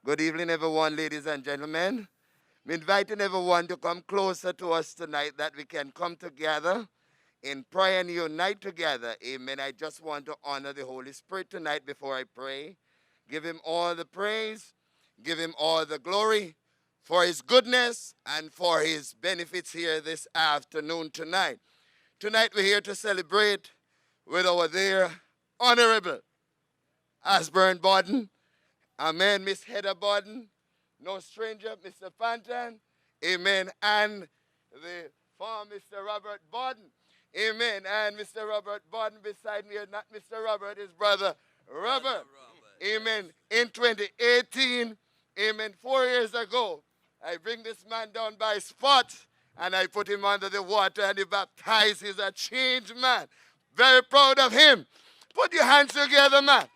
Good evening, everyone, ladies and gentlemen. I'm inviting everyone to come closer to us tonight that we can come together in prayer and unite together. Amen. I just want to honor the Holy Spirit tonight before I pray. Give him all the praise, give him all the glory for his goodness and for his benefits here this afternoon tonight. Tonight we're here to celebrate with our dear Honorable Osbourne Bodden. Amen. Miss Heather Bodden, no stranger, Mr. Panton. Amen. And the former Mr. Robert Bodden. Amen. And Mr. Robert Bodden beside me, not Mr. Robert, his brother Robert. Amen. In 2018, amen, 4 years ago, I bring this man down by spot and I put him under the water and he baptized. He's a changed man. Very proud of him. Put your hands together, man.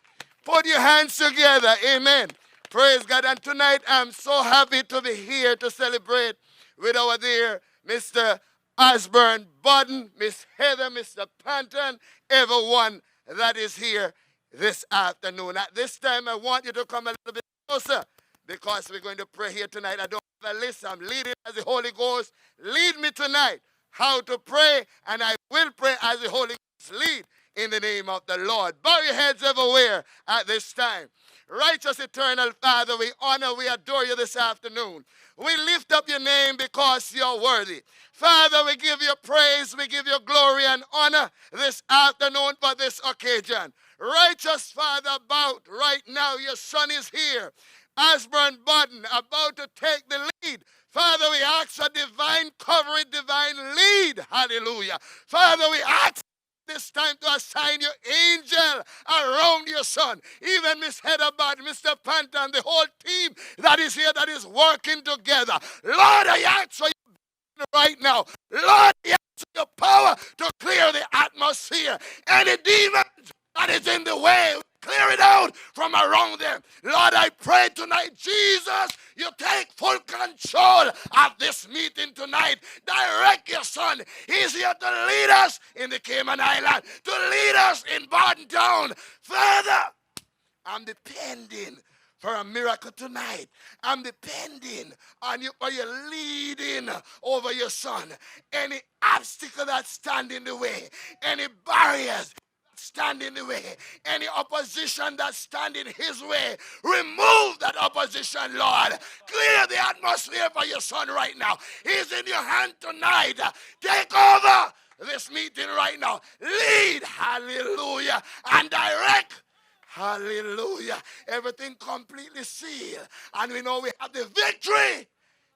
Put your hands together. Amen. Praise God. And tonight I'm so happy to be here to celebrate with our dear Mr. Osbourne Bodden, Miss Heather, Mr. Panton, everyone that is here this afternoon. At this time, I want you to come a little bit closer because we're going to pray here tonight. I don't have a list. I'm leading as the Holy Ghost lead me tonight how to pray, and I will pray as the Holy Ghost lead in the name of the Lord. Bow your heads everywhere at this time. Righteous eternal Father, we honor, we adore you this afternoon. We lift up your name because you're worthy. Father, we give you praise, we give you glory and honor this afternoon for this occasion. Righteous Father, about right now, your son is here. Osbourne Bodden, about to take the lead. Father, we ask for divine covering, divine lead. Hallelujah. Father, we ask this time to assign your angel around your son. Even Miss Heather Bodden, Mr. Panton, the whole team that is here that is working together. Lord, I ask for you right now. Lord, I ask for your power to clear the atmosphere. Any demons that is in the way, clear it out from around them. Lord, I pray tonight, Jesus, you take full control of this meeting tonight. Direct your son. He's here to lead us in the Cayman Island, to lead us in Bodden Town. Father, I'm depending for a miracle tonight. I'm depending on you for your leading over your son. Any obstacle that stand in the way, any barriers stand in the way, any opposition that stand in his way, remove that opposition, Lord. Clear the atmosphere for your son right now. He's in your hand tonight. Take over this meeting right now. Lead, hallelujah, and direct. Hallelujah. Everything completely sealed. And we know we have the victory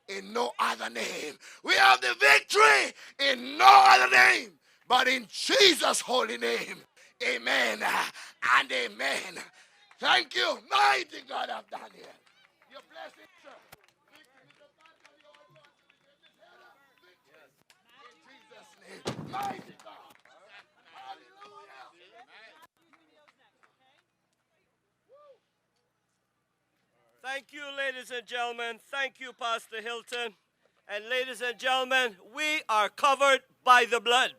in no other name. We have the victory in no other name but in Jesus' holy name. Amen and amen. Thank you, mighty God of Daniel. Your blessing, sir. Victory is the battle you all want to be in Jesus' name. Mighty God. Hallelujah. Thank you, ladies and gentlemen. Thank you, Pastor Hilton. And ladies and gentlemen, we are covered by the blood.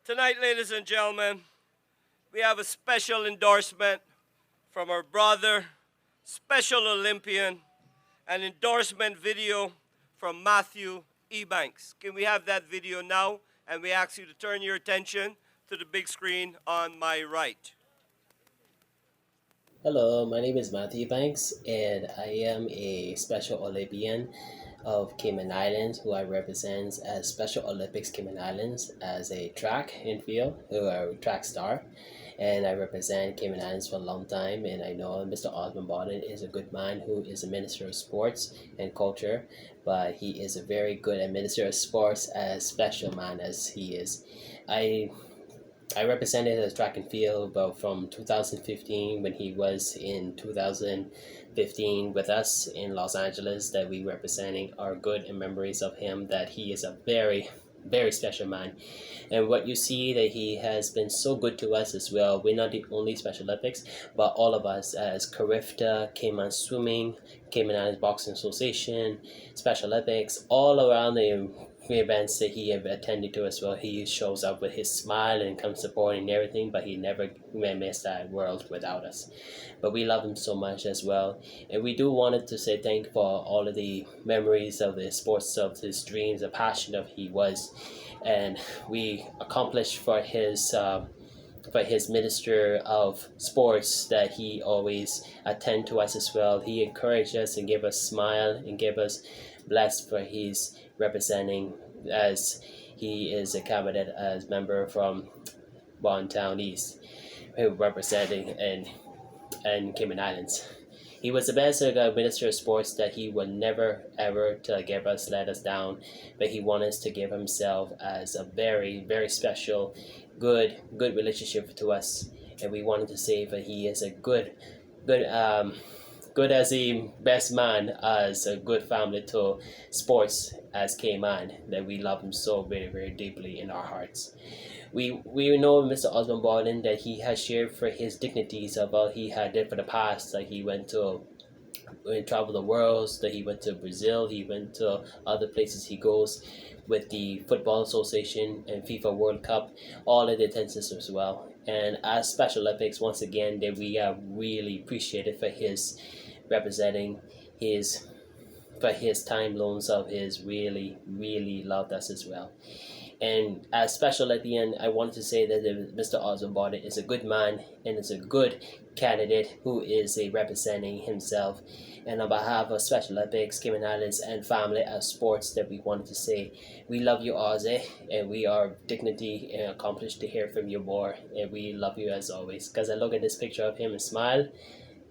Tonight, ladies and gentlemen, we have a special endorsement from our brother, Special Olympian, an endorsement video from Matthew Ebanks. Can we have that video now? And we ask you to turn your attention to the big screen on my right. Hello, my name is Matthew Banks, and I am a Special Olympian of Cayman Islands, who I represent as Special Olympics Cayman Islands as a track and field, who are a track star, and I represent Cayman Islands for a long time. And I know Mr. Osbourne Bodden is a good man who is a minister of sports and culture, but he is a very good administrator of sports, as special man as he is. I represented as track and field about from 2015 when he was in 2015 with us in Los Angeles, that we representing our good and memories of him, that he is a very, very special man. And what you see that he has been so good to us as well. We're not the only Special Olympics, but all of us as Carifta, Cayman Swimming, Cayman Islands Boxing Association, Special Olympics, all around the events that he have attended to as well. He shows up with his smile and comes supporting everything, but he never missed that world without us. But we love him so much as well, and we do wanted to say thank you for all of the memories of the sports, of his dreams, the passion of he was, and we accomplished for his minister of sports that he always attend to us as well. He encouraged us and gave us smile and gave us blessed for his representing, as he is a cabinet as member from Bodden Town East, representing and Cayman Islands. He was the best minister of sports that he would never ever to give us let us down, but he wanted us to give himself as a very very special, good relationship to us, and we wanted to say that he is a good good as the best man, as a good family to sports as Cayman, that we love him so very very deeply in our hearts. We know Mr. Osbourne Bodden that he has shared for his dignities of all he had did for the past. Like he went to travel the world, that he went to Brazil, he went to other places he goes with the Football Association and FIFA World Cup, all of the attendance as well. And as Special Olympics, once again, that we are really appreciated for his representing his for his time loans of his really loved us as well. And as special at the end, I wanted to say that Mr. Osbourne Bodden is a good man and is a good candidate who is a representing himself. And on behalf of Special Olympics, Cayman Islands, and family as sports, that we wanted to say, we love you, Ozzy, and we are dignity and accomplished to hear from you more. And we love you as always. Because I look at this picture of him and smile,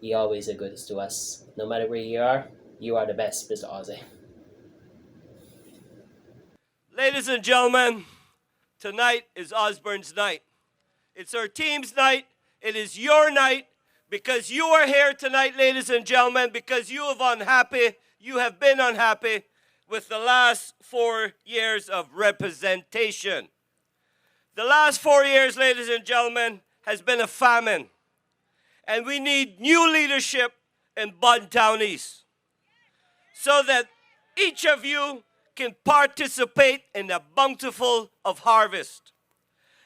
he always is good to us. No matter where you are the best, Mr. Ozzy. Ladies and gentlemen, tonight is Osbourne's night. It's our team's night. It is your night, because you are here tonight, ladies and gentlemen, because you have been unhappy with the last 4 years of representation. The last 4 years, ladies and gentlemen, has been a famine. And we need new leadership in Bodden Town East, so that each of you can participate in the bountiful of harvest.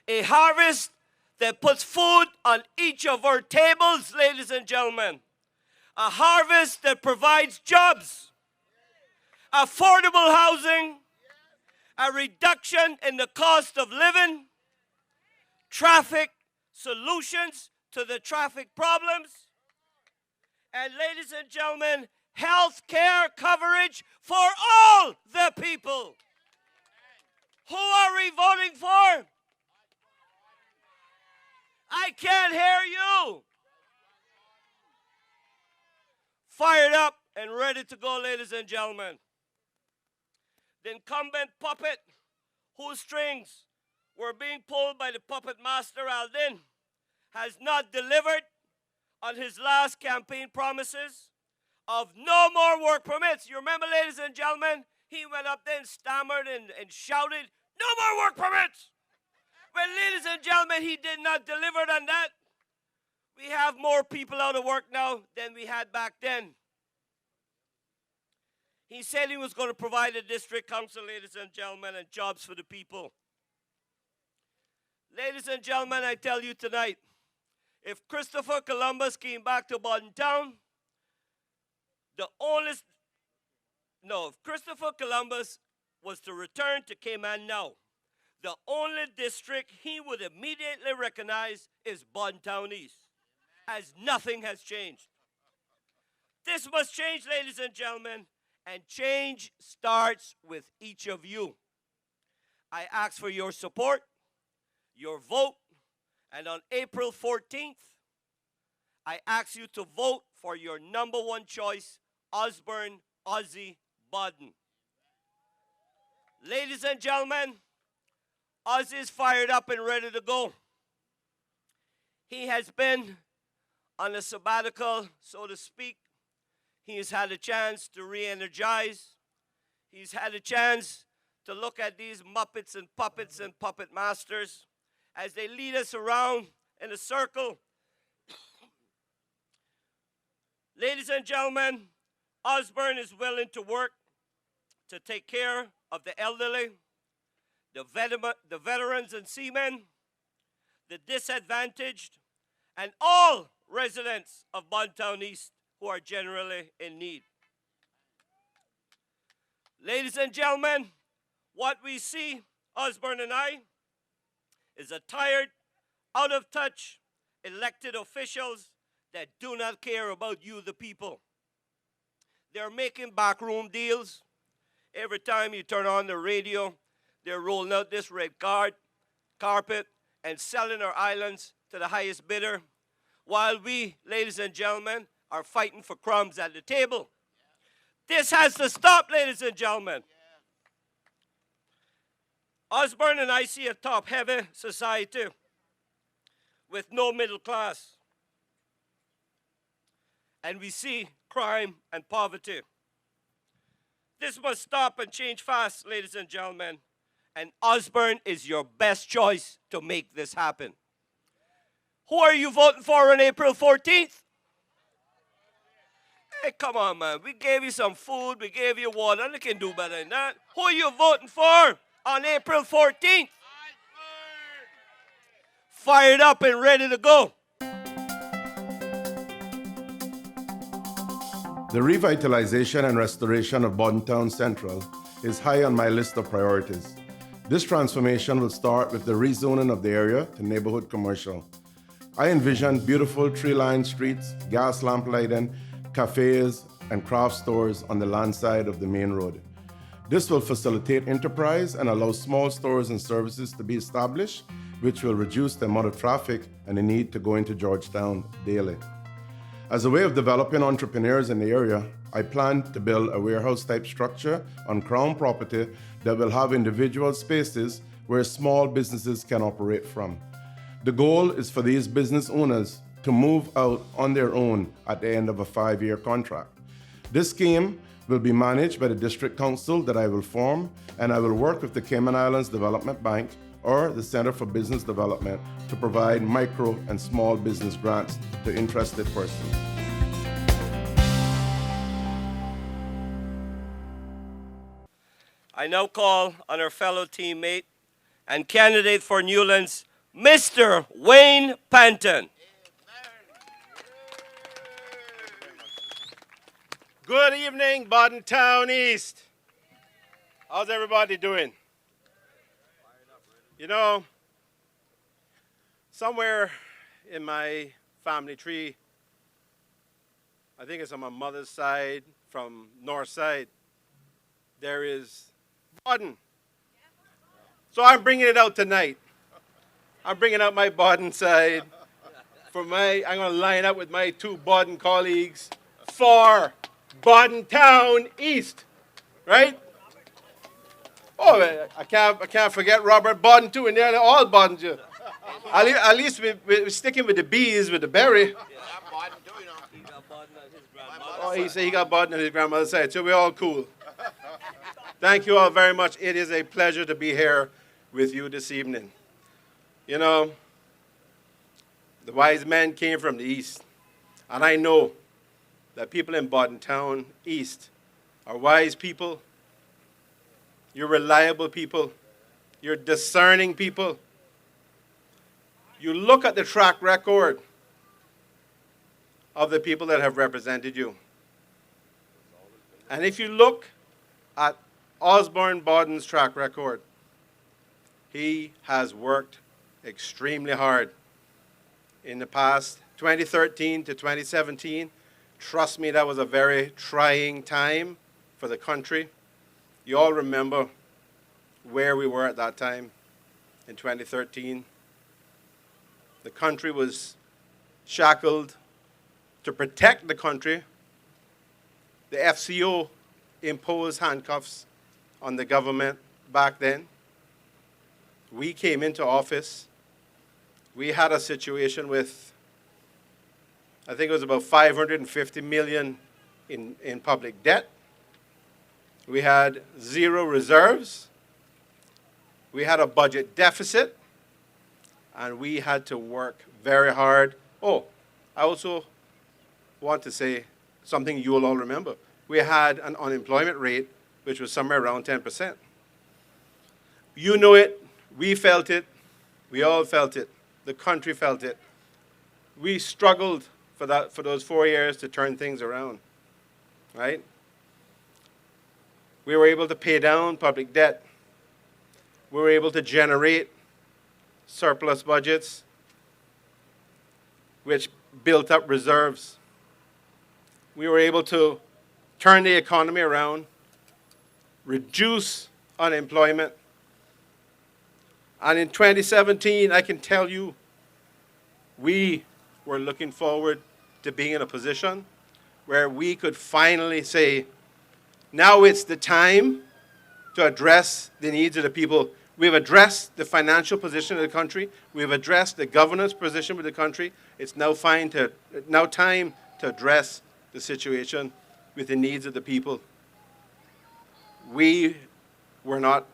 A harvest that puts food on each of our tables, ladies and gentlemen. A harvest that provides jobs, affordable housing, a reduction in the cost of living, traffic solutions to the traffic problems, and ladies and gentlemen, health care coverage for all the people. Who are we voting for? I can't hear you. Fired up and ready to go, ladies and gentlemen. The incumbent puppet, whose strings were being pulled by the puppet master Aldin, has not delivered on his last campaign promises of no more work permits. You remember, ladies and gentlemen, he went up there and stammered and shouted, "No more work permits!" Well, ladies and gentlemen, he did not deliver on that. We have more people out of work now than we had back then. He said he was going to provide a district council, ladies and gentlemen, and jobs for the people. Ladies and gentlemen, I tell you tonight, if Christopher Columbus came back to Bodden Town, if Christopher Columbus was to return to Cayman now, the only district he would immediately recognize is Bodden Town East, as nothing has changed. This must change, ladies and gentlemen, and change starts with each of you. I ask for your support, your vote, and on April 14th, I ask you to vote for your number one choice, Osbourne Ossie Bodden. Ladies and gentlemen, Ozzy is fired up and ready to go. He has been on a sabbatical, so to speak. He has had a chance to re-energize. He's had a chance to look at these Muppets and puppets and puppet masters as they lead us around in a circle. Ladies and gentlemen, Osbourne is willing to work to take care of the elderly, the veterans and seamen, the disadvantaged, and all residents of Bodden Town East who are generally in need. Ladies and gentlemen, what we see, Osbourne and I, is a tired, out of touch elected officials that do not care about you, the people. They're making backroom deals. Every time you turn on the radio, they're rolling out this red carpet and selling our islands to the highest bidder, while we, ladies and gentlemen, are fighting for crumbs at the table. This has to stop, ladies and gentlemen. Osbourne and I see a top-heavy society with no middle class. And we see crime and poverty. This must stop and change fast, ladies and gentlemen. And Osbourne is your best choice to make this happen. Who are you voting for on April 14th? Hey, come on, man. We gave you some food, we gave you water. You can do better than that. Who are you voting for on April 14th? Fired up and ready to go. The revitalization and restoration of Bodden Town Central is high on my list of priorities. This transformation will start with the rezoning of the area to neighborhood commercial. I envision beautiful tree-lined streets, gas lamp lighting, cafes, and craft stores on the land side of the main road. This will facilitate enterprise and allow small stores and services to be established, which will reduce the amount of traffic and the need to go into Georgetown daily. As a way of developing entrepreneurs in the area, I plan to build a warehouse-type structure on Crown property that will have individual spaces where small businesses can operate from. The goal is for these business owners to move out on their own at the end of a 5-year contract. This scheme will be managed by the district council that I will form, and I will work with the Cayman Islands Development Bank or the Center for Business Development to provide micro and small business grants to interested persons. I now call on our fellow teammate and candidate for Newlands, Mr. Wayne Panton. Good evening, Bodden Town East. How's everybody doing? You know, somewhere in my family tree, I think it's on my mother's side, from north side, there is Bodden. So I'm bringing it out tonight. I'm bringing out my Bodden side. I'm going to line up with my 2 Bodden colleagues for Bodden Town East, right? Oh, I can't forget Robert Bodden too, and they're all Bodden too. At least we're sticking with the bees, with the berry. Oh, he said he got Bodden on his grandmother's side, so we're all cool. Thank you all very much. It is a pleasure to be here with you this evening. You know, the wise men came from the east, and I know that people in Bodden Town East are wise people. You're reliable people. You're discerning people. You look at the track record of the people that have represented you. And if you look at Osbourne Bodden's track record, he has worked extremely hard in the past 2013 to 2017. Trust me, that was a very trying time for the country. You all remember where we were at that time in 2013. The country was shackled. To protect the country, the FCO imposed handcuffs on the government back then. We came into office. We had a situation with, I think it was about $550 million in public debt. We had 0 reserves. We had a budget deficit. And we had to work very hard. Oh, I also want to say something you will all remember. We had an unemployment rate which was somewhere around 10%. You know it, we felt it, we all felt it, the country felt it. We struggled for those 4 years to turn things around, right? We were able to pay down public debt. We were able to generate surplus budgets, which built up reserves. We were able to turn the economy around, reduce unemployment. And in 2017, I can tell you, we were looking forward to being in a position where we could finally say, now it's the time to address the needs of the people. We've addressed the financial position of the country. We've addressed the governance position of the country. It's now time to address the situation with the needs of the people. We were not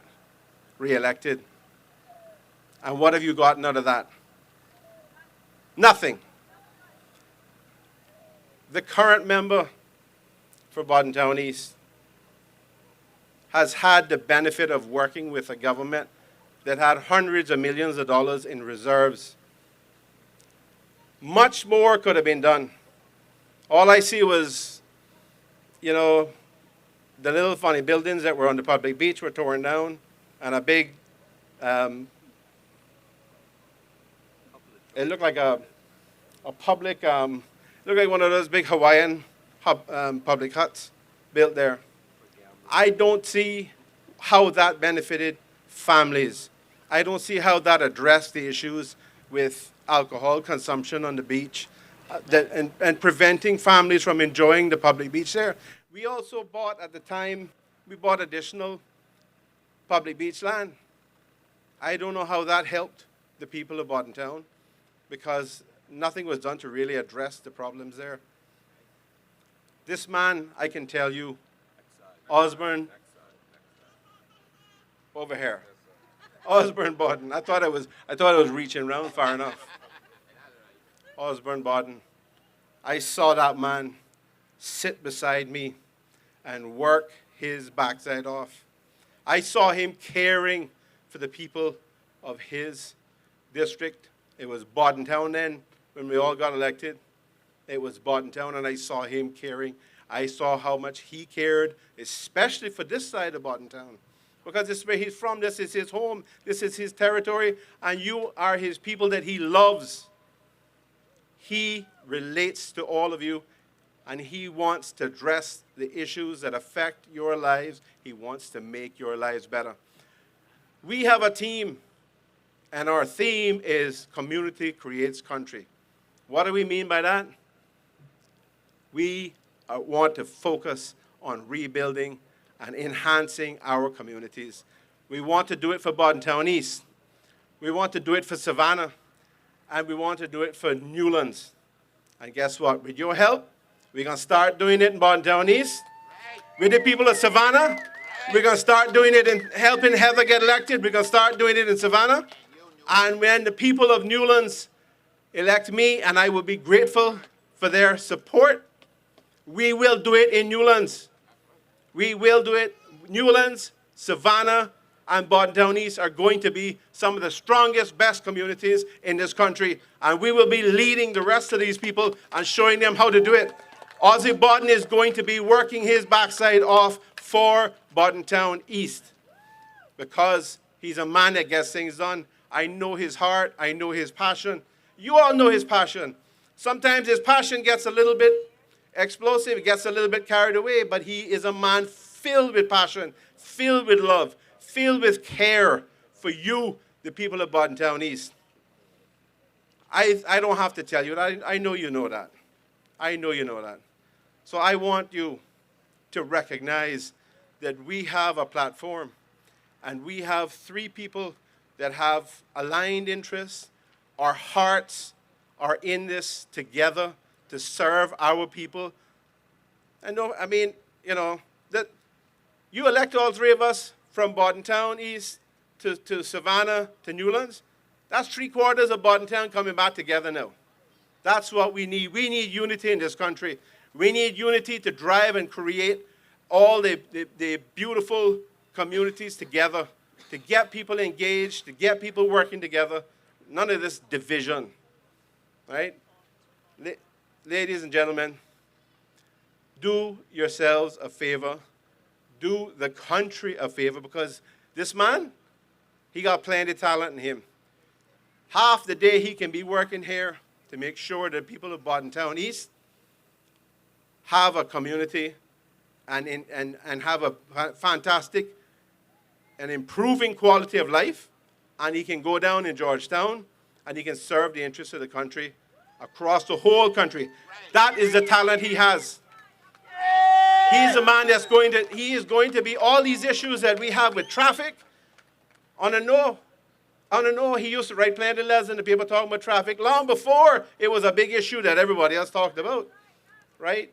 re-elected. And what have you gotten out of that? Nothing. The current member for Bodden Town East has had the benefit of working with a government that had hundreds of millions of dollars in reserves. Much more could have been done. All I see was, you know, the little funny buildings that were on the public beach were torn down, and a big, it looked like a public, looked like one of those big Hawaiian public huts built there. I don't see how that benefited families. I don't see how that addressed the issues with alcohol consumption on the beach and preventing families from enjoying the public beach there. We also bought, at the time, we bought additional public beach land. I don't know how that helped the people of Bodden Town, because nothing was done to really address the problems there. This man, I can tell you, Osbourne, over here. Osbourne Bodden. I thought I was reaching around far enough. Osbourne Bodden. I saw that man sit beside me and work his backside off. I saw him caring for the people of his district. It was Bodden Town then, when we all got elected. It was Bodden Town, and I saw him caring. I saw how much he cared, especially for this side of Bodden Town, because this is where he's from. This is his home. This is his territory, and you are his people that he loves. He relates to all of you, and he wants to address the issues that affect your lives. He wants to make your lives better. We have a team, and our theme is Community Creates Country. What do we mean by that? We want to focus on rebuilding and enhancing our communities. We want to do it for Bodden Town East. We want to do it for Savannah. And we want to do it for Newlands. And guess what? With your help, we're going to start doing it in Bodden Town East. With the people of Savannah, we're going to start doing it in helping Heather get elected. We're going to start doing it in Savannah. And when the people of Newlands elect me, and I will be grateful for their support, we will do it in Newlands. We will do it. Newlands, Savannah, and Bodden Town East are going to be some of the strongest, best communities in this country. And we will be leading the rest of these people and showing them how to do it. Ossie Bodden is going to be working his backside off for Bodden Town East, because he's a man that gets things done. I know his heart. I know his passion. You all know his passion. Sometimes his passion gets a little bit explosive, it gets a little bit carried away, but he is a man filled with passion, filled with love, filled with care for you, the people of Bodden Town East. I don't have to tell you that. I know you know that. I know you know that. So I want you to recognize that we have a platform, and we have three people that have aligned interests. Our hearts are in this together to serve our people. And no, I mean, you know, that you elect all three of us from Bodden Town East to Savannah to Newlands. That's 3/4 of Bodden Town coming back together now. That's what we need. We need unity in this country. We need unity to drive and create all the beautiful communities together, to get people engaged, to get people working together. None of this division, right? Ladies and gentlemen, do yourselves a favor. Do the country a favor, because this man, he got plenty of talent in him. Half the day he can be working here to make sure that people of Bodden Town East have a community and have a fantastic and improving quality of life, and he can go down in Georgetown and he can serve the interests of the country across the whole country. That is the talent he has. He's a man that's he is going to be all these issues that we have with traffic. On a no, he used to write plenty of letters in the paper talking about traffic long before it was a big issue that everybody else talked about, right?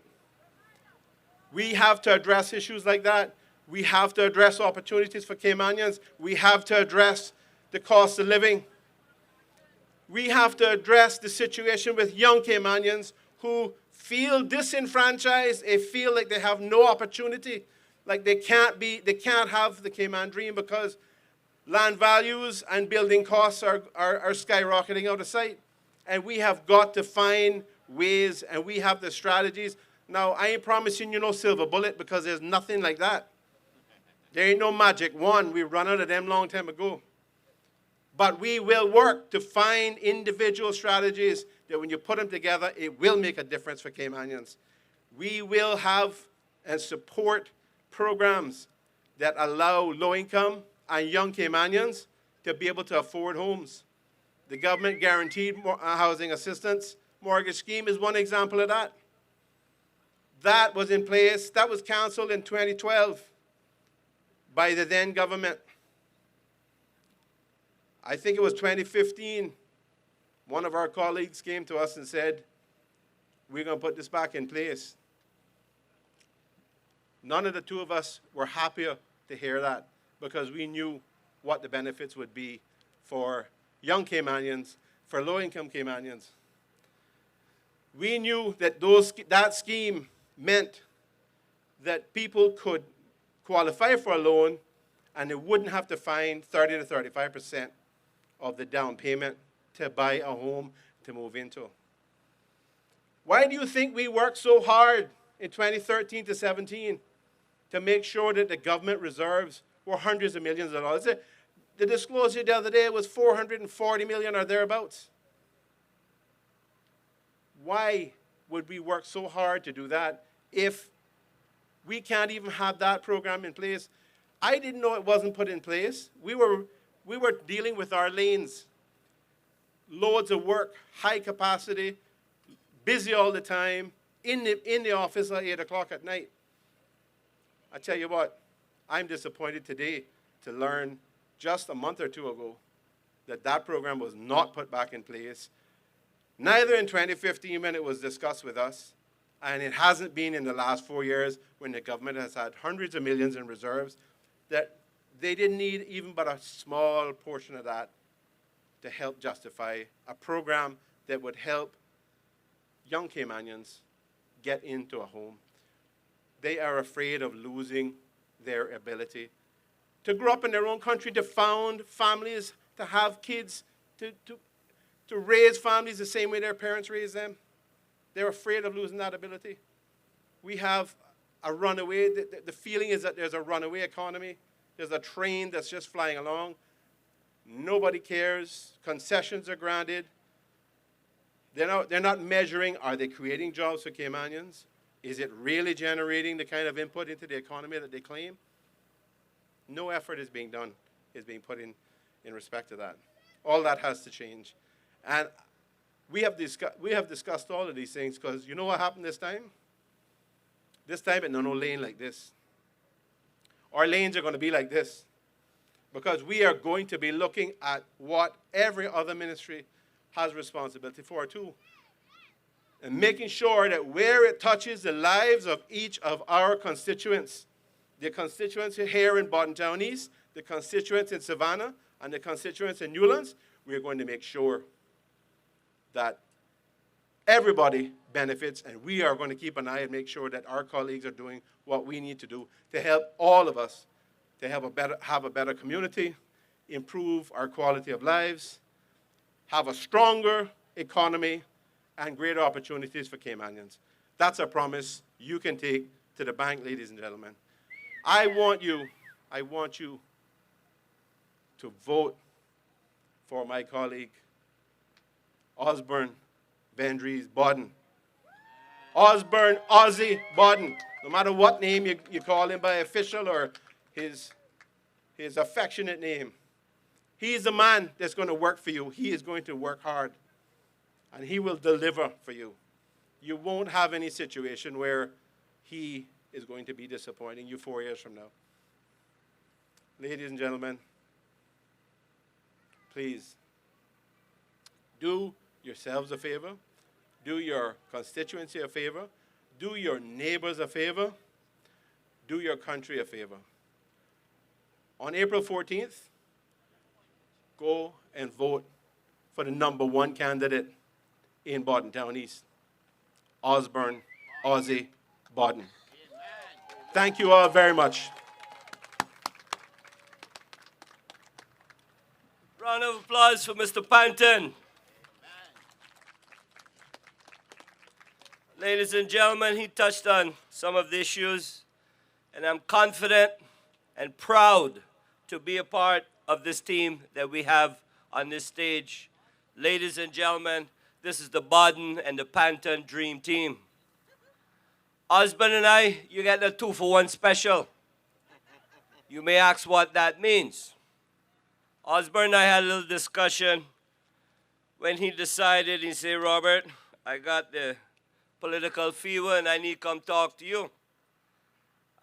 We have to address issues like that. We have to address opportunities for Caymanians. We have to address the cost of living. We have to address the situation with young Caymanians who feel disenfranchised. They feel like they have no opportunity, like they can't have the Cayman dream because land values and building costs are skyrocketing out of sight. And we have got to find ways, and we have the strategies. Now, I ain't promising you no silver bullet, because there's nothing like that. There ain't no magic wand. We run out of them long time ago. But we will work to find individual strategies that when you put them together, it will make a difference for Caymanians. We will have and support programs that allow low-income and young Caymanians to be able to afford homes. The government guaranteed housing assistance mortgage scheme is one example of that. That was in place. That was canceled in 2012 by the then government. I think it was 2015, one of our colleagues came to us and said, we're going to put this back in place. None of the two of us were happier to hear that, because we knew what the benefits would be for young Caymanians, for low-income Caymanians. We knew that that scheme meant that people could qualify for a loan and they wouldn't have to find 30 to 35% of the down payment to buy a home to move into. Why do you think we worked so hard in 2013 to 17 to make sure that the government reserves were hundreds of millions of dollars? The disclosure the other day was 440 million or thereabouts. Why would we work so hard to do that if we can't even have that program in place? I didn't know it wasn't put in place. We were dealing with our lanes. Loads of work, high capacity, busy all the time, in the office at 8 o'clock at night. I tell you what, I'm disappointed today to learn just a month or two ago that that program was not put back in place, neither in 2015 when it was discussed with us, and it hasn't been in the last 4 years when the government has had hundreds of millions in reserves, that they didn't need even but a small portion of that to help justify a program that would help young Caymanians get into a home. They are afraid of losing their ability to grow up in their own country, to found families, to have kids, to raise families the same way their parents raised them. They're afraid of losing that ability. We have a runaway. The feeling is that there's a runaway economy. There's a train that's just flying along. Nobody cares. Concessions are granted. They're not measuring, are they creating jobs for Caymanians? Is it really generating the kind of input into the economy that they claim? No effort is being done, is being put in respect to that. All that has to change. And we have discussed all of these things, because you know what happened this time? This time it's no lane like this. Our lanes are going to be like this, because we are going to be looking at what every other ministry has responsibility for too, and making sure that where it touches the lives of each of our constituents, the constituents here in Bodden Town East, the constituents in Savannah, and the constituents in Newlands, we are going to make sure that Everybody benefits, and we are going to keep an eye and make sure that our colleagues are doing what we need to do to help all of us to have a better community, improve our quality of lives, have a stronger economy, and greater opportunities for Caymanians. That's a promise you can take to the bank, ladies and gentlemen. I want you to vote for my colleague, Osbourne Bodden. Osbourne Ossie Bodden. No matter what name you call him by official or his affectionate name. He is the man that's going to work for you. He is going to work hard. And he will deliver for you. You won't have any situation where he is going to be disappointing you 4 years from now. Ladies and gentlemen, please do yourselves a favor. Do your constituency a favor. Do your neighbors a favor. Do your country a favor. On April 14th, go and vote for the #1 candidate in Bodden Town East, Osbourne Ossie Bodden. Thank you all very much. Round of applause for Mr. Panton. Ladies and gentlemen, he touched on some of the issues, and I'm confident and proud to be a part of this team that we have on this stage. Ladies and gentlemen, this is the Bodden and the Panton Dream Team. Osbourne and I, you get a 2-for-1 special. You may ask what that means. Osbourne and I had a little discussion when he decided, he said, Robert, I got the political fever and I need to come talk to you.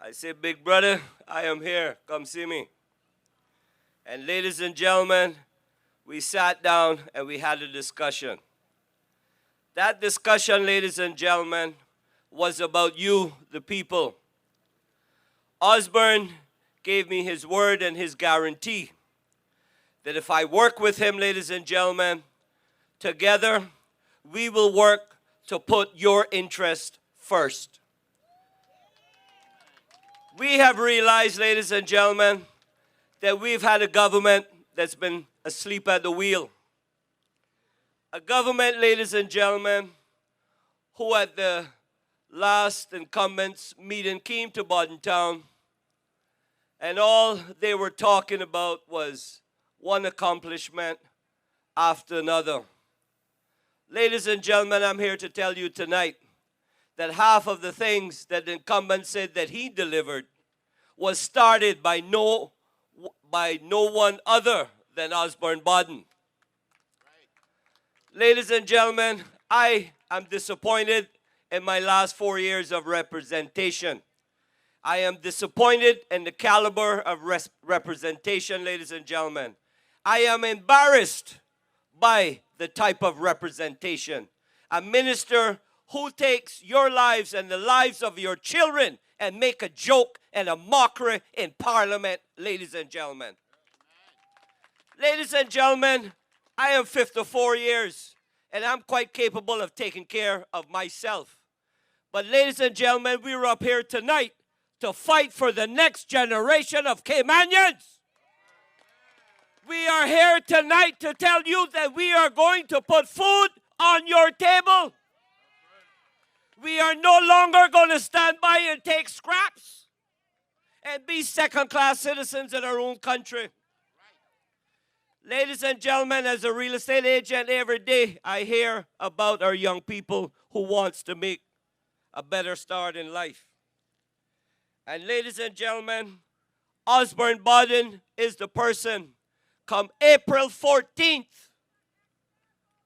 I said, big brother, I am here. Come see me. And ladies and gentlemen, we sat down and we had a discussion. That discussion, ladies and gentlemen, was about you, the people. Osbourne gave me his word and his guarantee that if I work with him, ladies and gentlemen, together we will work to put your interest first. We have realized, ladies and gentlemen, that we've had a government that's been asleep at the wheel. A government, ladies and gentlemen, who at the last incumbents meeting came to Bodden Town, and all they were talking about was one accomplishment after another. Ladies and gentlemen, I'm here to tell you tonight that half of the things that the incumbent said that he delivered was started by no one other than Osbourne Bodden. Ladies and gentlemen, I am disappointed in my last 4 years of representation. I am disappointed in the caliber of representation, ladies and gentlemen. I am embarrassed by the type of representation. A minister who takes your lives and the lives of your children and make a joke and a mockery in Parliament, ladies and gentlemen. Ladies and gentlemen, I am 54 years and I'm quite capable of taking care of myself. But ladies and gentlemen, we are up here tonight to fight for the next generation of Caymanians. We are here tonight to tell you that we are going to put food on your table. We are no longer going to stand by and take scraps and be second-class citizens in our own country. Ladies and gentlemen, as a real estate agent, every day I hear about our young people who wants to make a better start in life. And ladies and gentlemen, Osbourne Bodden is the person. Come April 14th,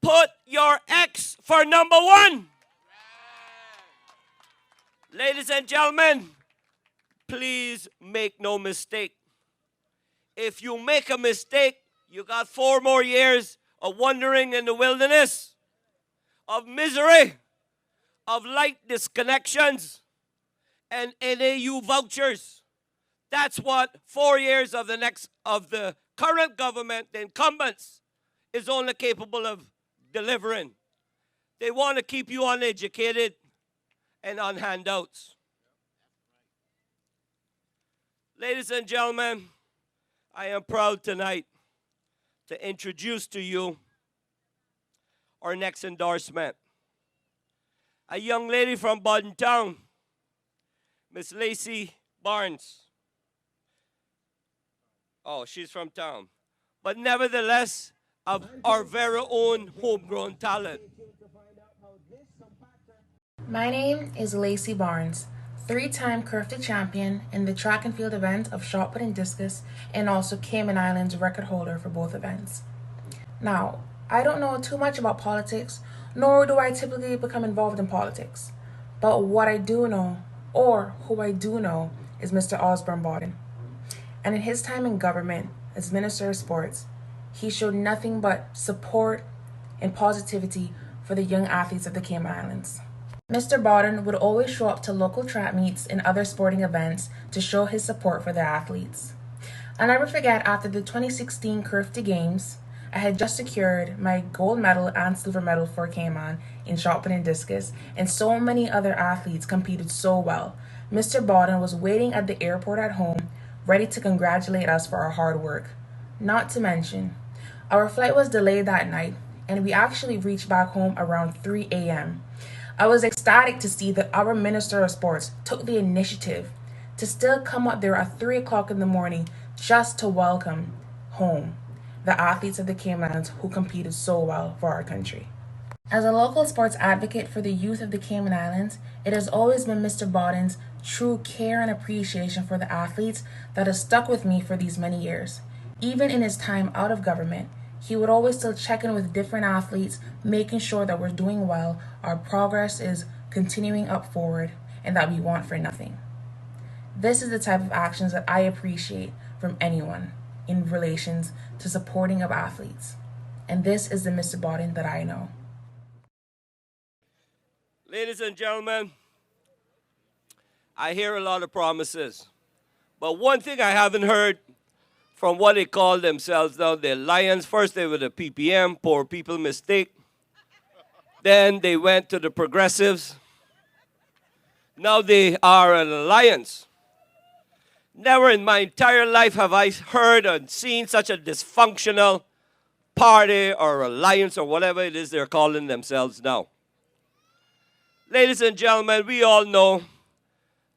put your X for #1. Ladies and gentlemen, please make no mistake. If you make a mistake, you got 4 more years of wandering in the wilderness, of misery, of light disconnections, and NAU vouchers. That's what 4 years of the current government, the incumbents, is only capable of delivering. They want to keep you uneducated and on handouts. Ladies and gentlemen, I am proud tonight to introduce to you our next endorsement. A young lady from Bodden Town, Miss Lacey Barnes. Oh, she's from town. But nevertheless, of our very own homegrown talent. My name is Lacey Barnes, three-time Curfew champion in the track and field event of shot put and discus, and also Cayman Islands record holder for both events. Now, I don't know too much about politics, nor do I typically become involved in politics. But what I do know, or who I do know, is Mr. Osbourne Bodden. And in his time in government as Minister of Sports, he showed nothing but support and positivity for the young athletes of the Cayman Islands. Mr. Bodden would always show up to local track meets and other sporting events to show his support for the athletes. I'll never forget, after the 2016 Curfew Games, I had just secured my gold medal and silver medal for Cayman in shot put and discus, and so many other athletes competed so well. Mr. Bodden was waiting at the airport at home, ready to congratulate us for our hard work. Not to mention, our flight was delayed that night, and we actually reached back home around 3 a.m. I was ecstatic to see that our Minister of Sports took the initiative to still come up there at 3 o'clock in the morning just to welcome home the athletes of the Cayman Islands who competed so well for our country. As a local sports advocate for the youth of the Cayman Islands, it has always been Mr. Bodden's true care and appreciation for the athletes that has stuck with me for these many years. Even in his time out of government, he would always still check in with different athletes, making sure that we're doing well, our progress is continuing up forward, and that we want for nothing. This is the type of actions that I appreciate from anyone in relations to supporting of athletes. And this is the Mr. Bodden that I know. Ladies and gentlemen, I hear a lot of promises. But one thing I haven't heard from what they call themselves now, the Lions. First they were the PPM, poor people mistake. Then they went to the Progressives. Now they are an alliance. Never in my entire life have I heard and seen such a dysfunctional party or alliance or whatever it is they're calling themselves now. Ladies and gentlemen, we all know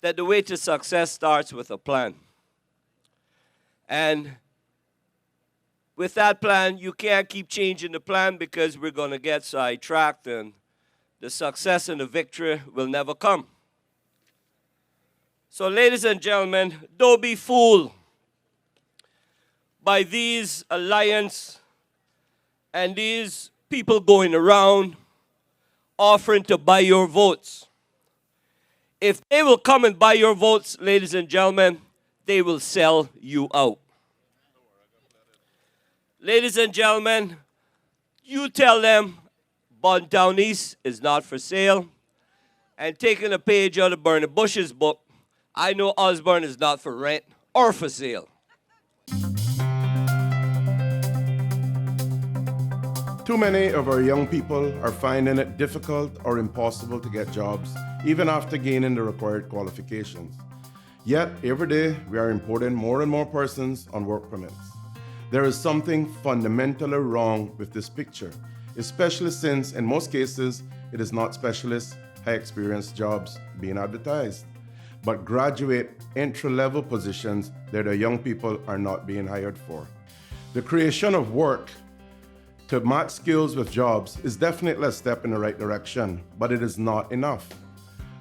that the way to success starts with a plan. And with that plan, you can't keep changing the plan because we're going to get sidetracked and the success and the victory will never come. So ladies and gentlemen, don't be fooled by these alliance and these people going around offering to buy your votes. If they will come and buy your votes, ladies and gentlemen, they will sell you out. Ladies and gentlemen, you tell them Bodden Town East is not for sale. And taking a page out of Bernie Bush's book, I know Osbourne is not for rent or for sale. Too many of our young people are finding it difficult or impossible to get jobs, even after gaining the required qualifications. Yet, every day, we are importing more and more persons on work permits. There is something fundamentally wrong with this picture, especially since, in most cases, it is not specialist, high-experience jobs being advertised, but graduate entry-level positions that our young people are not being hired for. The creation of work to match skills with jobs is definitely a step in the right direction, but it is not enough.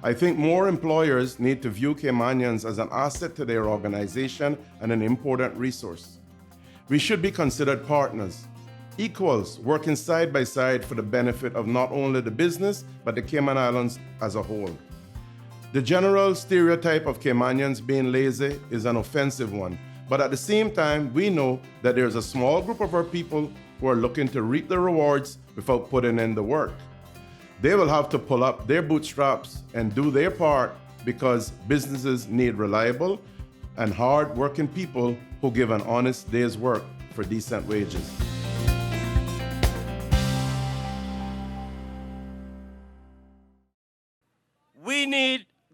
I think more employers need to view Caymanians as an asset to their organization and an important resource. We should be considered partners, equals working side by side for the benefit of not only the business, but the Cayman Islands as a whole. The general stereotype of Caymanians being lazy is an offensive one, but at the same time, we know that there's a small group of our people who are looking to reap the rewards without putting in the work. They will have to pull up their bootstraps and do their part because businesses need reliable and hard-working people who give an honest day's work for decent wages.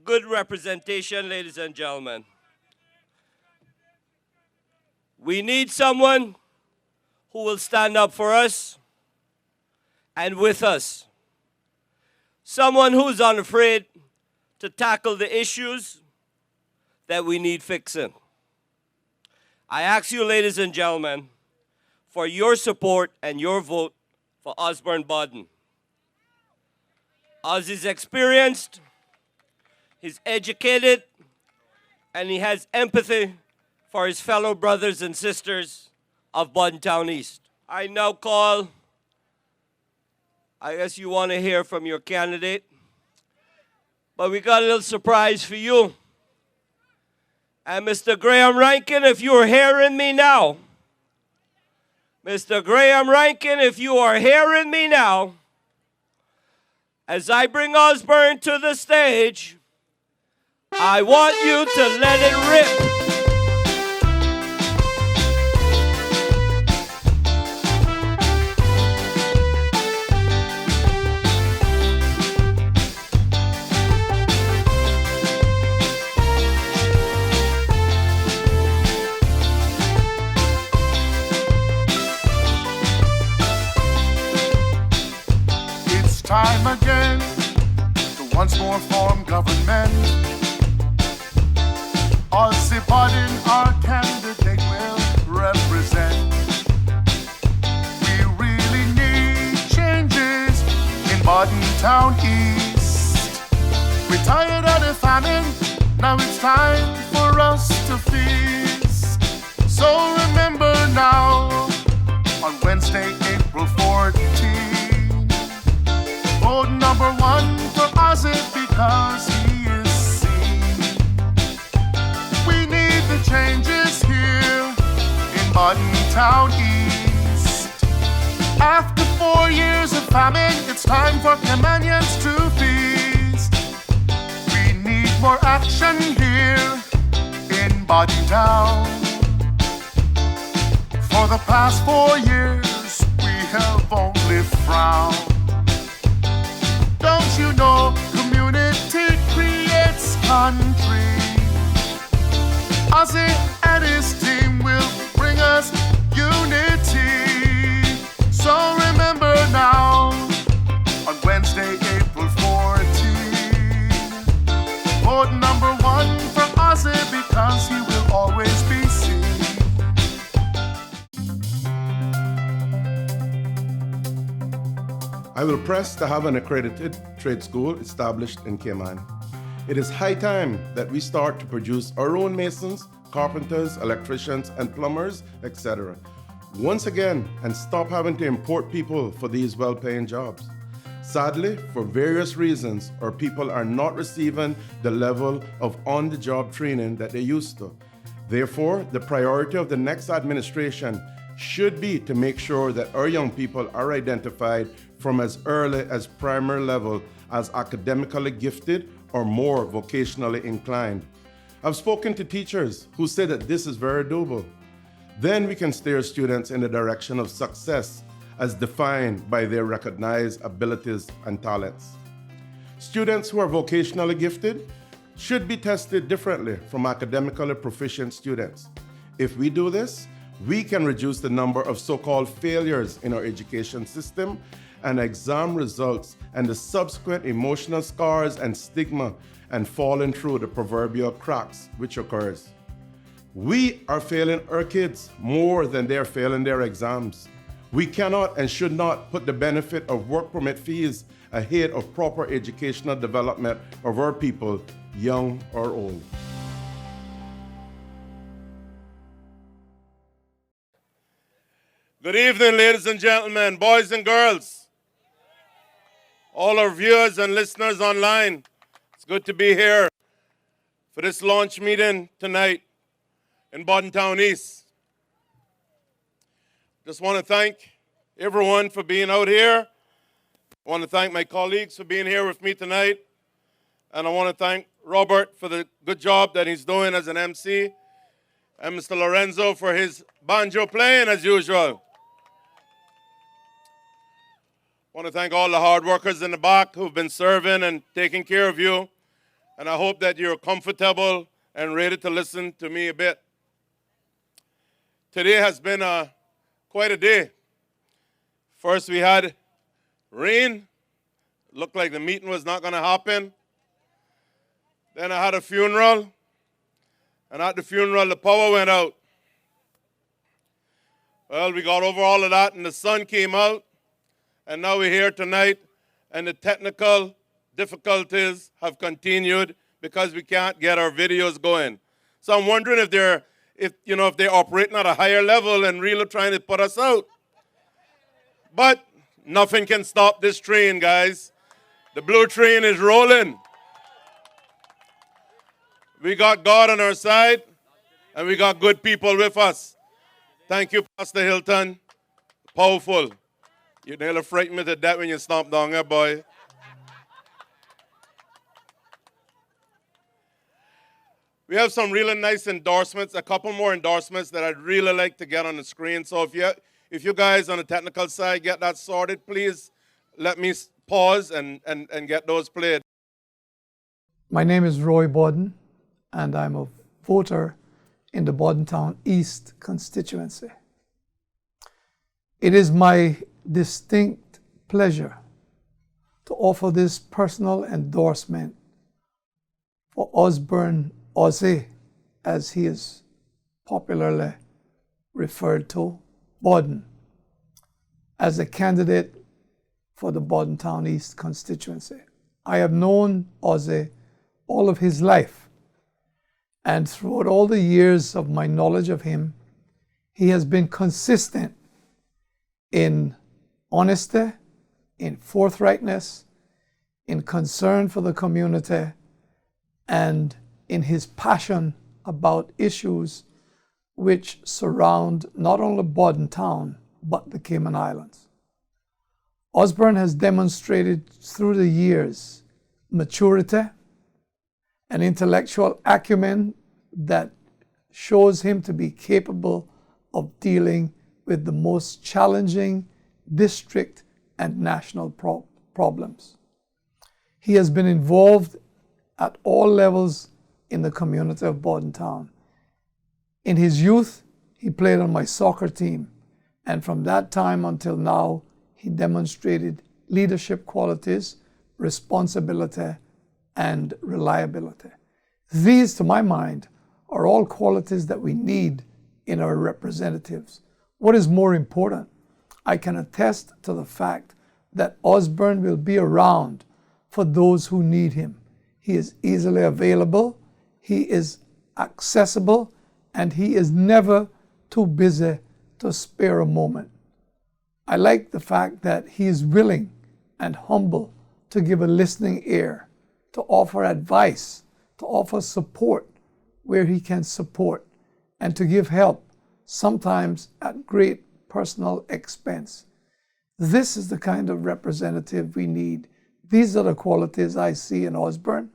good representation, ladies and gentlemen. We need someone who will stand up for us and with us. Someone who's unafraid to tackle the issues that we need fixing. I ask you, ladies and gentlemen, for your support and your vote for Osbourne Bodden. Ossie's experienced, he's educated, and he has empathy for his fellow brothers and sisters of Bodden Town East. I now call, I guess you want to hear from your candidate, but we got a little surprise for you. And Mr. Graham Rankin, if you're hearing me now, Mr. Graham Rankin, if you are hearing me now, as I bring Osbourne to the stage, I want you to let it rip. Time again to once more form government. Ossie Bodden, our candidate, will represent. We really need changes in Bodden Town East. We're tired of the famine, now it's time for us to feast. So remember now, on Wednesday, April 14th, vote number 1 for Ossie because he is seen. We need the changes here in Bodden Town East. After 4 years of famine, it's time for Canadians to feast. We need more action here in Bodden Town. For the past 4 years, we have only frowned. Don't you know community creates country? Ossie and his team will bring us unity. So remember now, on Wednesday, April 14th, vote number 1 for Ossie because he will always be seen. I will press to have an accredited trade school established in Cayman. It is high time that we start to produce our own masons, carpenters, electricians, and plumbers, etc. once again, and stop having to import people for these well-paying jobs. Sadly, for various reasons, our people are not receiving the level of on-the-job training that they used to. Therefore, the priority of the next administration should be to make sure that our young people are identified from as early as primary level as academically gifted or more vocationally inclined. I've spoken to teachers who say that this is very doable. Then we can steer students in the direction of success as defined by their recognized abilities and talents. Students who are vocationally gifted should be tested differently from academically proficient students. If we do this, we can reduce the number of so-called failures in our education system and exam results and the subsequent emotional scars and stigma and falling through the proverbial cracks which occurs. We are failing our kids more than they are failing their exams. We cannot and should not put the benefit of work permit fees ahead of proper educational development of our people, young or old. Good evening, ladies and gentlemen, boys and girls, all our viewers and listeners online. It's good to be here for this launch meeting tonight in Bodden Town East. Just want to thank everyone for being out here. I want to thank my colleagues for being here with me tonight. And I want to thank Robert for the good job that he's doing as an MC, and Mr. Lorenzo for his banjo playing as usual. I want to thank all the hard workers in the back who've been serving and taking care of you and I hope that you're comfortable and ready to listen to me a bit. Today has been quite a day. First, we had rain. Looked like the meeting was not going to happen. Then I had a funeral, and at the funeral, the power went out. Well, we got over all of that, and the sun came out, and now we're here tonight, and the technical difficulties have continued because we can't get our videos going. So I'm wondering if they're operating at a higher level and really trying to put us out. But nothing can stop this train, guys. The blue train is rolling. We got God on our side, and we got good people with us. Thank you, Pastor Hilton. Powerful. You nearly frightened me to death when you stomped down here, boy. We have some really nice endorsements, a couple more endorsements that I'd really like to get on the screen. So if you guys on the technical side get that sorted, please let me pause and get those played. My name is Roy Bodden, and I'm a voter in the Bodden Town East constituency. It is my distinct pleasure to offer this personal endorsement for Osbourne Ossie, as he is popularly referred to, Bodden, as a candidate for the Bodden Town East constituency. I have known Ossie all of his life, and throughout all the years of my knowledge of him, he has been consistent in honesty, in forthrightness, in concern for the community, and in his passion about issues which surround not only Bodden Town, but the Cayman Islands. Osbourne has demonstrated through the years maturity and intellectual acumen that shows him to be capable of dealing with the most challenging district and national problems. He has been involved at all levels in the community of Bodden Town. In his youth, he played on my soccer team, and from that time until now, he demonstrated leadership qualities, responsibility, and reliability. These, to my mind, are all qualities that we need in our representatives. What is more important? I can attest to the fact that Osbourne will be around for those who need him. He is easily available, he is accessible, and he is never too busy to spare a moment. I like the fact that he is willing and humble to give a listening ear, to offer advice, to offer support where he can support, and to give help, sometimes at great personal expense. This is the kind of representative we need. These are the qualities I see in Osbourne,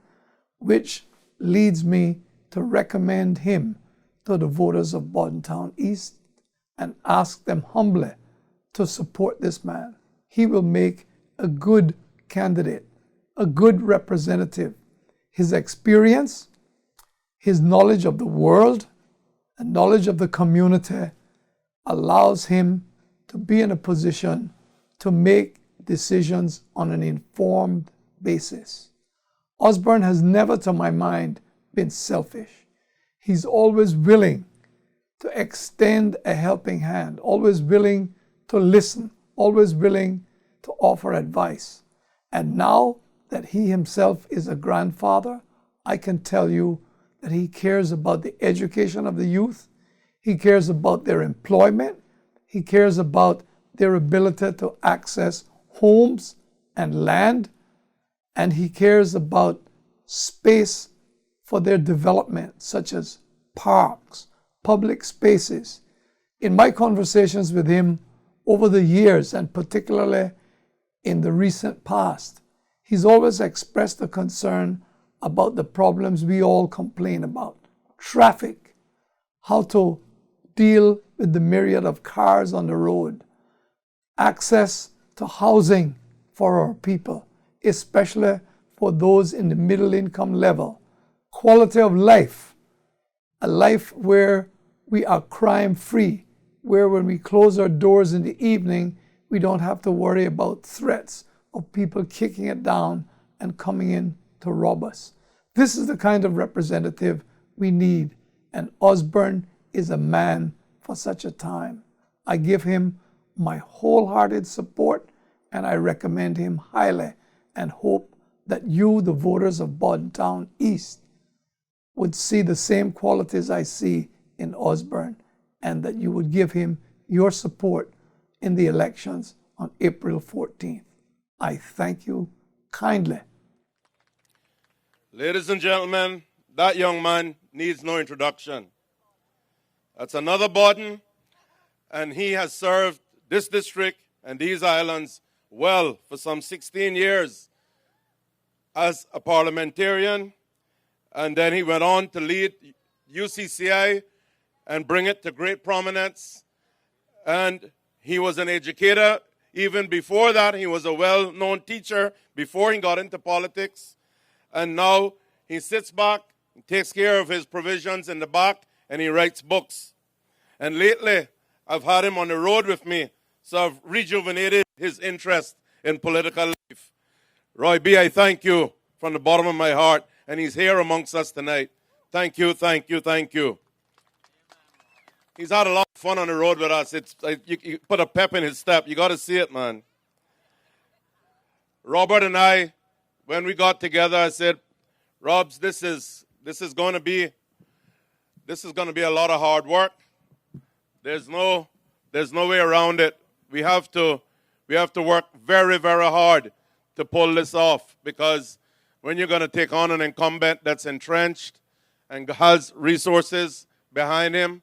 which leads me to recommend him to the voters of Bodden Town East and ask them humbly to support this man. He will make a good candidate, a good representative. His experience, his knowledge of the world, and knowledge of the community allows him to be in a position to make decisions on an informed basis. Osbourne has never, to my mind, been selfish. He's always willing to extend a helping hand, always willing to listen, always willing to offer advice. And now that he himself is a grandfather, I can tell you that he cares about the education of the youth, he cares about their employment, he cares about their ability to access homes and land, and he cares about space for their development, such as parks, public spaces. In my conversations with him over the years, and particularly in the recent past, he's always expressed a concern about the problems we all complain about. Traffic, how to deal with the myriad of cars on the road, access to housing for our people, especially for those in the middle income level. Quality of life, a life where we are crime free, where when we close our doors in the evening, we don't have to worry about threats of people kicking it down and coming in to rob us. This is the kind of representative we need, and Osbourne is a man for such a time. I give him my wholehearted support, and I recommend him highly, and hope that you, the voters of Bodden Town East, would see the same qualities I see in Osbourne, and that you would give him your support in the elections on April 14th. I thank you kindly. Ladies and gentlemen, that young man needs no introduction. That's another Bodden, and he has served this district and these islands well for some 16 years as a parliamentarian, and then he went on to lead UCCI and bring it to great prominence. And he was an educator. Even before that, he was a well-known teacher before he got into politics. And now he sits back, takes care of his provisions in the back, and he writes books. And lately, I've had him on the road with me, so I've rejuvenated his interest in political life. Roy B., I thank you from the bottom of my heart, and he's here amongst us tonight. Thank you, thank you, thank you. He's had a lot of fun on the road with us. You put a pep in his step. You got to see it, man. Robert and I, when we got together, I said, Robs, this is going to be a lot of hard work. There's no way around it. We have to work very, very hard to pull this off, because when you're going to take on an incumbent that's entrenched and has resources behind him,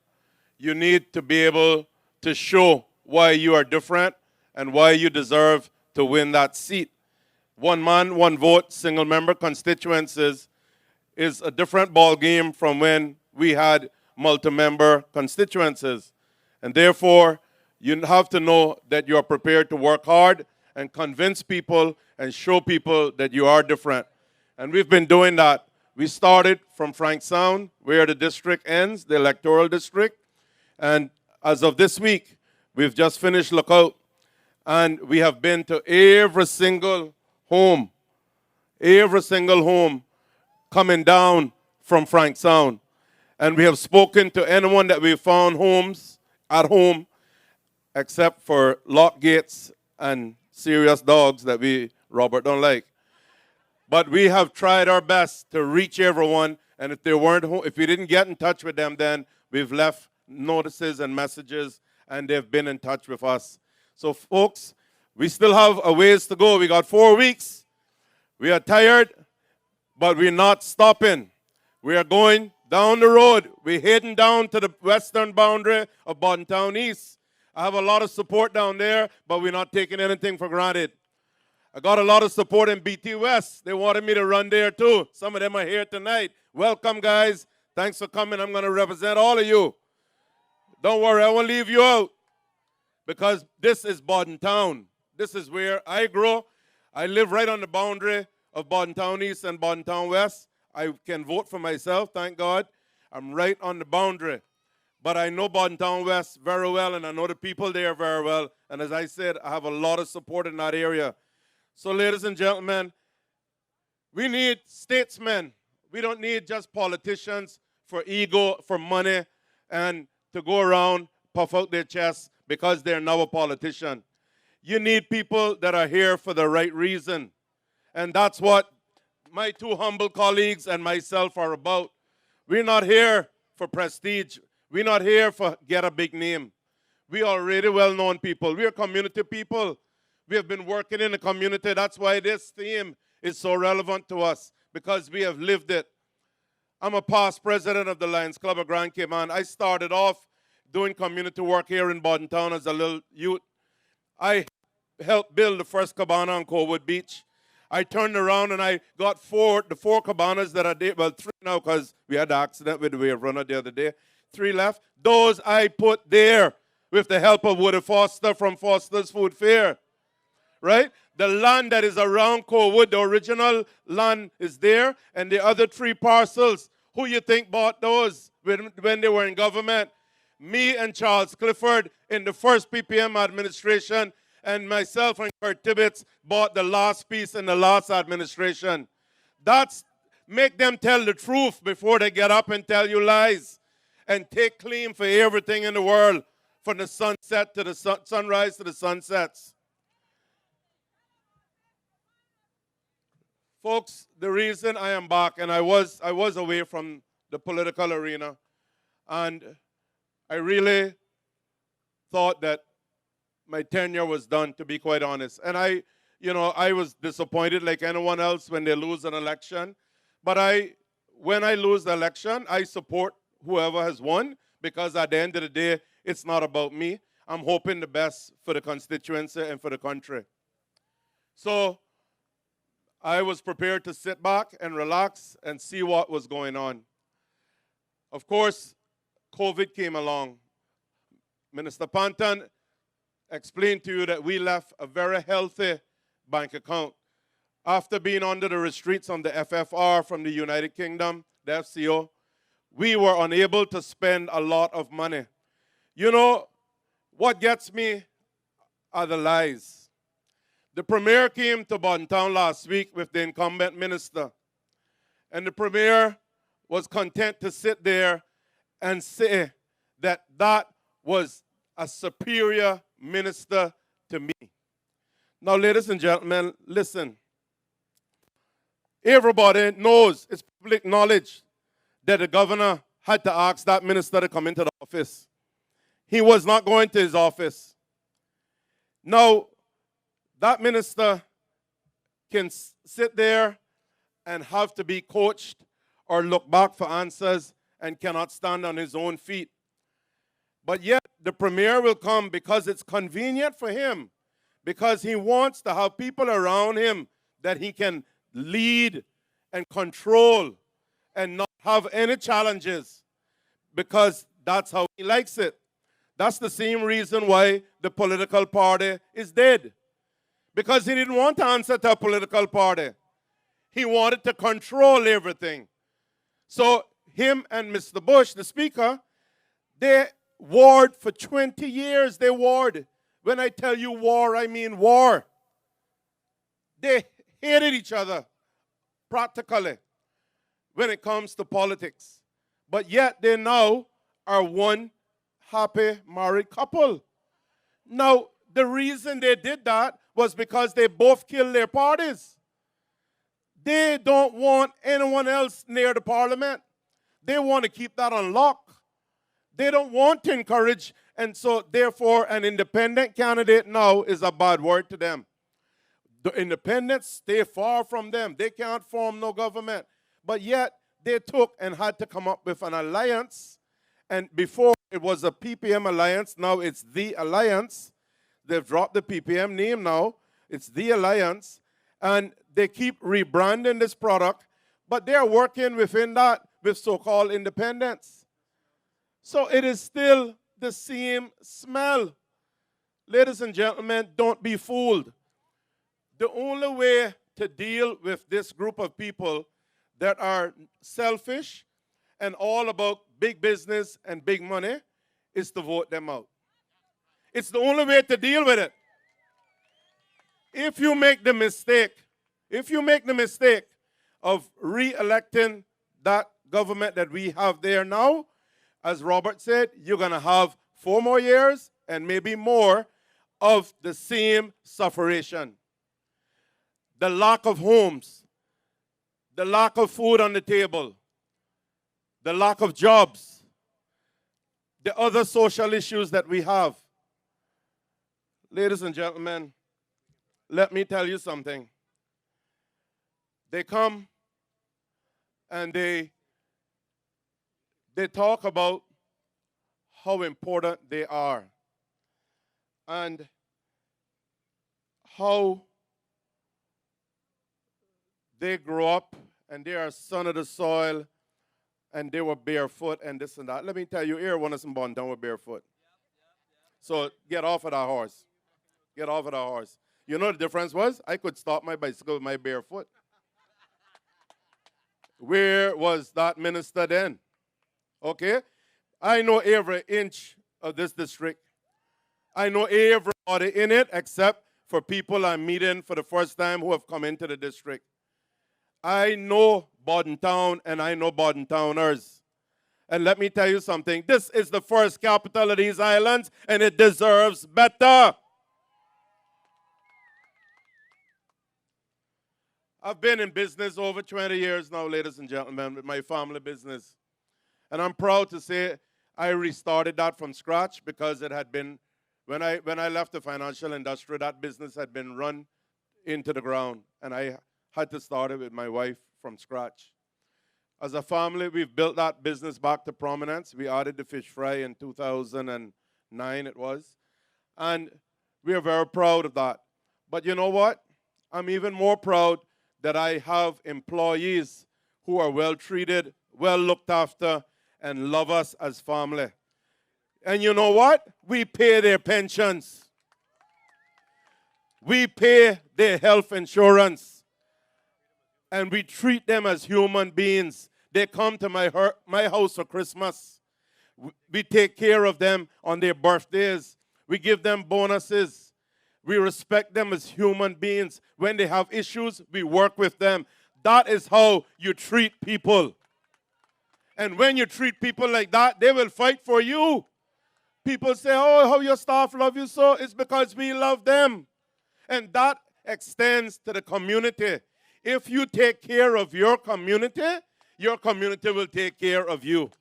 you need to be able to show why you are different and why you deserve to win that seat. One man, one vote, single member constituencies is a different ball game from when we had multi-member constituencies. And therefore, you have to know that you are prepared to work hard and convince people and show people that you are different. And we've been doing that. We started from Frank Sound, where the district ends, the electoral district. And as of this week, we've just finished Lookout. And we have been to every single home coming down from Frank Sound. And we have spoken to anyone that we found homes at home, except for lock gates and serious dogs that Robert don't like. But we have tried our best to reach everyone, and if we didn't get in touch with them, then we've left notices and messages, and they've been in touch with us. So folks, we still have a ways to go. We got 4 weeks. We are tired, but we're not stopping. We are going down the road. We're heading down to the western boundary of Bodden Town East. I have a lot of support down there, but we're not taking anything for granted. I got a lot of support in BT West. They wanted me to run there too. Some of them are here tonight. Welcome, guys. Thanks for coming. I'm going to represent all of you. Don't worry, I won't leave you out, because this is Bodden Town. This is where I grow. I live right on the boundary of Bodden Town East and Bodden Town West. I can vote for myself, thank God. I'm right on the boundary. But I know Bodden Town West very well, and I know the people there very well. And as I said, I have a lot of support in that area. So, ladies and gentlemen, we need statesmen. We don't need just politicians for ego, for money, and to go around, puff out their chests because they're now a politician. You need people that are here for the right reason. And that's what my two humble colleagues and myself are about. We're not here for prestige. We're not here for get a big name. We are already well-known people. We are community people. We have been working in the community. That's why this theme is so relevant to us, because we have lived it. I'm a past president of the Lions Club of Grand Cayman. I started off doing community work here in Bodden Town as a little youth. I helped build the first cabana on Coalwood Beach. I turned around and I got the four cabanas that I did, well, 3 now because we had the accident with the wave runner the other day. 3 left. Those I put there with the help of Woody Foster from Foster's Food Fair. right? The land that is around Cowood, the original land is there, and the other 3 parcels, who you think bought those when they were in government? Me and Charles Clifford in the first PPM administration, and myself and Kurt Tibbetts bought the last piece in the last administration. That's make them tell the truth before they get up and tell you lies, and take claim for everything in the world, from the sunset to the sunrise to the sunsets. Folks, the reason I am back, and I was away from the political arena, and I really thought that my tenure was done, to be quite honest. And I was disappointed like anyone else when they lose an election. But when I lose the election, I support whoever has won, because at the end of the day, it's not about me. I'm hoping the best for the constituency and for the country. So I was prepared to sit back and relax and see what was going on. Of course, COVID came along. Minister Panton explained to you that we left a very healthy bank account. After being under the restraints on the FFR from the United Kingdom, the FCO, we were unable to spend a lot of money. You know, what gets me are the lies. The Premier came to Bodden Town last week with the incumbent minister, and the Premier was content to sit there and say that that was a superior minister to me. Now, ladies and gentlemen, listen. Everybody knows, it's public knowledge, that the governor had to ask that minister to come into the office. He was not going to his office. Now, that minister can sit there and have to be coached or look back for answers and cannot stand on his own feet. But yet, the Premier will come because it's convenient for him, because he wants to have people around him that he can lead and control and not have any challenges, because that's how he likes it. That's the same reason why the political party is dead, because he didn't want to answer to a political party. He wanted to control everything. So him and Mr. Bush, the Speaker, they warred for 20 years. They warred. When I tell you war, I mean war. They hated each other, practically, when it comes to politics. But yet they now are one happy married couple. Now, the reason they did that was because they both killed their parties. They don't want anyone else near the parliament. They want to keep that on lock. They don't want to encourage, and so therefore an independent candidate now is a bad word to them. The independents stay far from them. They can't form no government. But yet they took and had to come up with an alliance. And before it was a PPM alliance, now it's the alliance. They've dropped the PPM name now. It's the alliance. And they keep rebranding this product, but they're working within that with so-called independents. So it is still the same smell. Ladies and gentlemen, don't be fooled. The only way to deal with this group of people that are selfish and all about big business and big money is to vote them out. It's the only way to deal with it. If you make the mistake of re-electing that government that we have there now, as Robert said, you're going to have 4 more years and maybe more of the same sufferation. The lack of homes, the lack of food on the table, the lack of jobs, the other social issues that we have. Ladies and gentlemen, let me tell you something. They come and they talk about how important they are and how they grew up and they are son of the soil and they were barefoot and this and that. Let me tell you, every one of them born down with barefoot. So get off of that horse. Get off of that horse. You know the difference was? I could stop my bicycle with my bare foot. Where was that minister then? Okay? I know every inch of this district. I know everybody in it except for people I'm meeting for the first time who have come into the district. I know Bodden Town and I know Bodden Towners. And let me tell you something. This is the first capital of these islands and it deserves better. I've been in business over 20 years now, ladies and gentlemen, with my family business. And I'm proud to say I restarted that from scratch because it had been, when I left the financial industry, that business had been run into the ground. And I had to start it with my wife from scratch. As a family, we've built that business back to prominence. We added the fish fry in 2009, it was. And we are very proud of that. But you know what? I'm even more proud that I have employees who are well treated, well looked after, and love us as family. And you know what? We pay their pensions. We pay their health insurance. And we treat them as human beings. They come to my house for Christmas. We take care of them on their birthdays. We give them bonuses. We respect them as human beings. When they have issues, we work with them. That is how you treat people. And when you treat people like that, they will fight for you. People say, oh, how your staff love you so. It's because we love them. And that extends to the community. If you take care of your community will take care of you.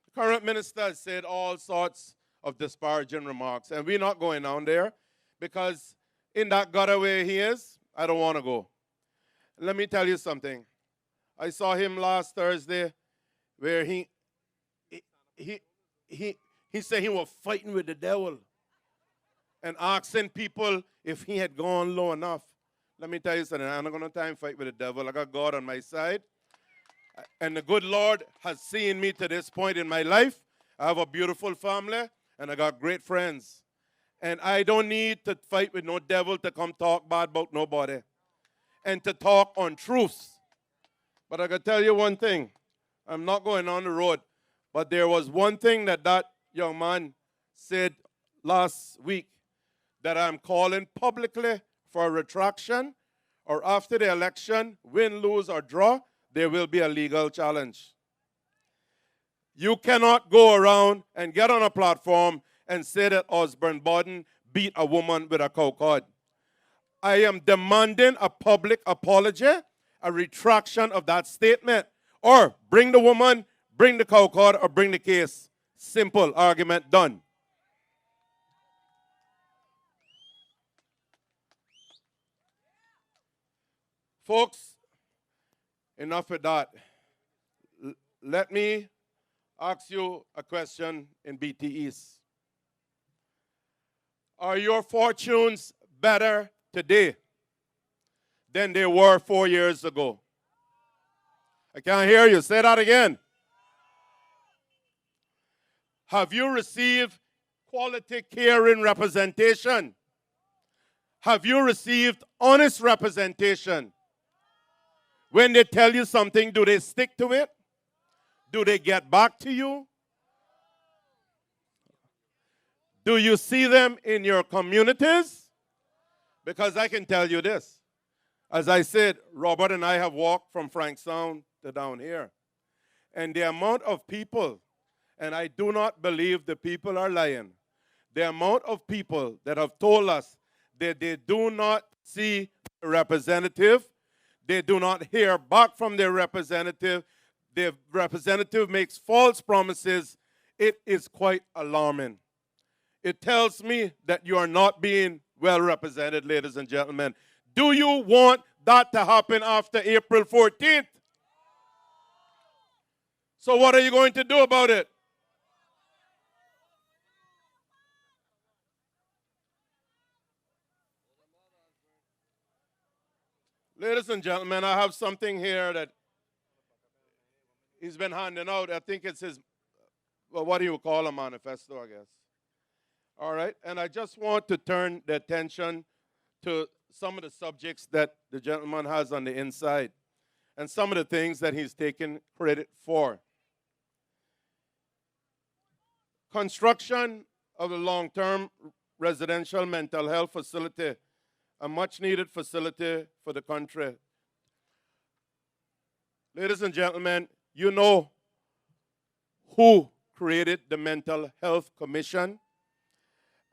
The current minister has said all sorts of disparaging remarks, and we're not going down there because in that gutter where he is, I don't want to go. Let me tell you something. I saw him last Thursday where he said he was fighting with the devil and asking people if he had gone low enough. Let me tell you something. I'm not going to try and fight with the devil. I got God on my side. And the good Lord has seen me to this point in my life. I have a beautiful family, and I got great friends. And I don't need to fight with no devil to come talk bad about nobody and to talk on truths. But I can tell you one thing. I'm not going on the road. But there was one thing that young man said last week that I'm calling publicly for a retraction, or after the election, win, lose, or draw, there will be a legal challenge. You cannot go around and get on a platform and say that Osbourne Bodden beat a woman with a cow cod. I am demanding a public apology, a retraction of that statement, or bring the woman, bring the cow cod, or bring the case. Simple argument done. Folks, enough of that. Let me ask you a question in BT East. Are your fortunes better today than they were 4 years ago? I can't hear you. Say that again. Have you received quality care and representation? Have you received honest representation? When they tell you something, do they stick to it? Do they get back to you? Do you see them in your communities? Because I can tell you this. As I said, Robert and I have walked from Frankstown to down here. And the amount of people, and I do not believe the people are lying, the amount of people that have told us that they do not see a representative, they do not hear back from their representative makes false promises, it is quite alarming. It tells me that you are not being well represented, ladies and gentlemen. Do you want that to happen after April 14th? So what are you going to do about it? Ladies and gentlemen, I have something here that he's been handing out. I think it's his, well, what do you call a manifesto, I guess. All right, and I just want to turn the attention to some of the subjects that the gentleman has on the inside and some of the things that he's taken credit for. Construction of a long-term residential mental health facility, a much-needed facility for the country. Ladies and gentlemen, you know who created the Mental Health Commission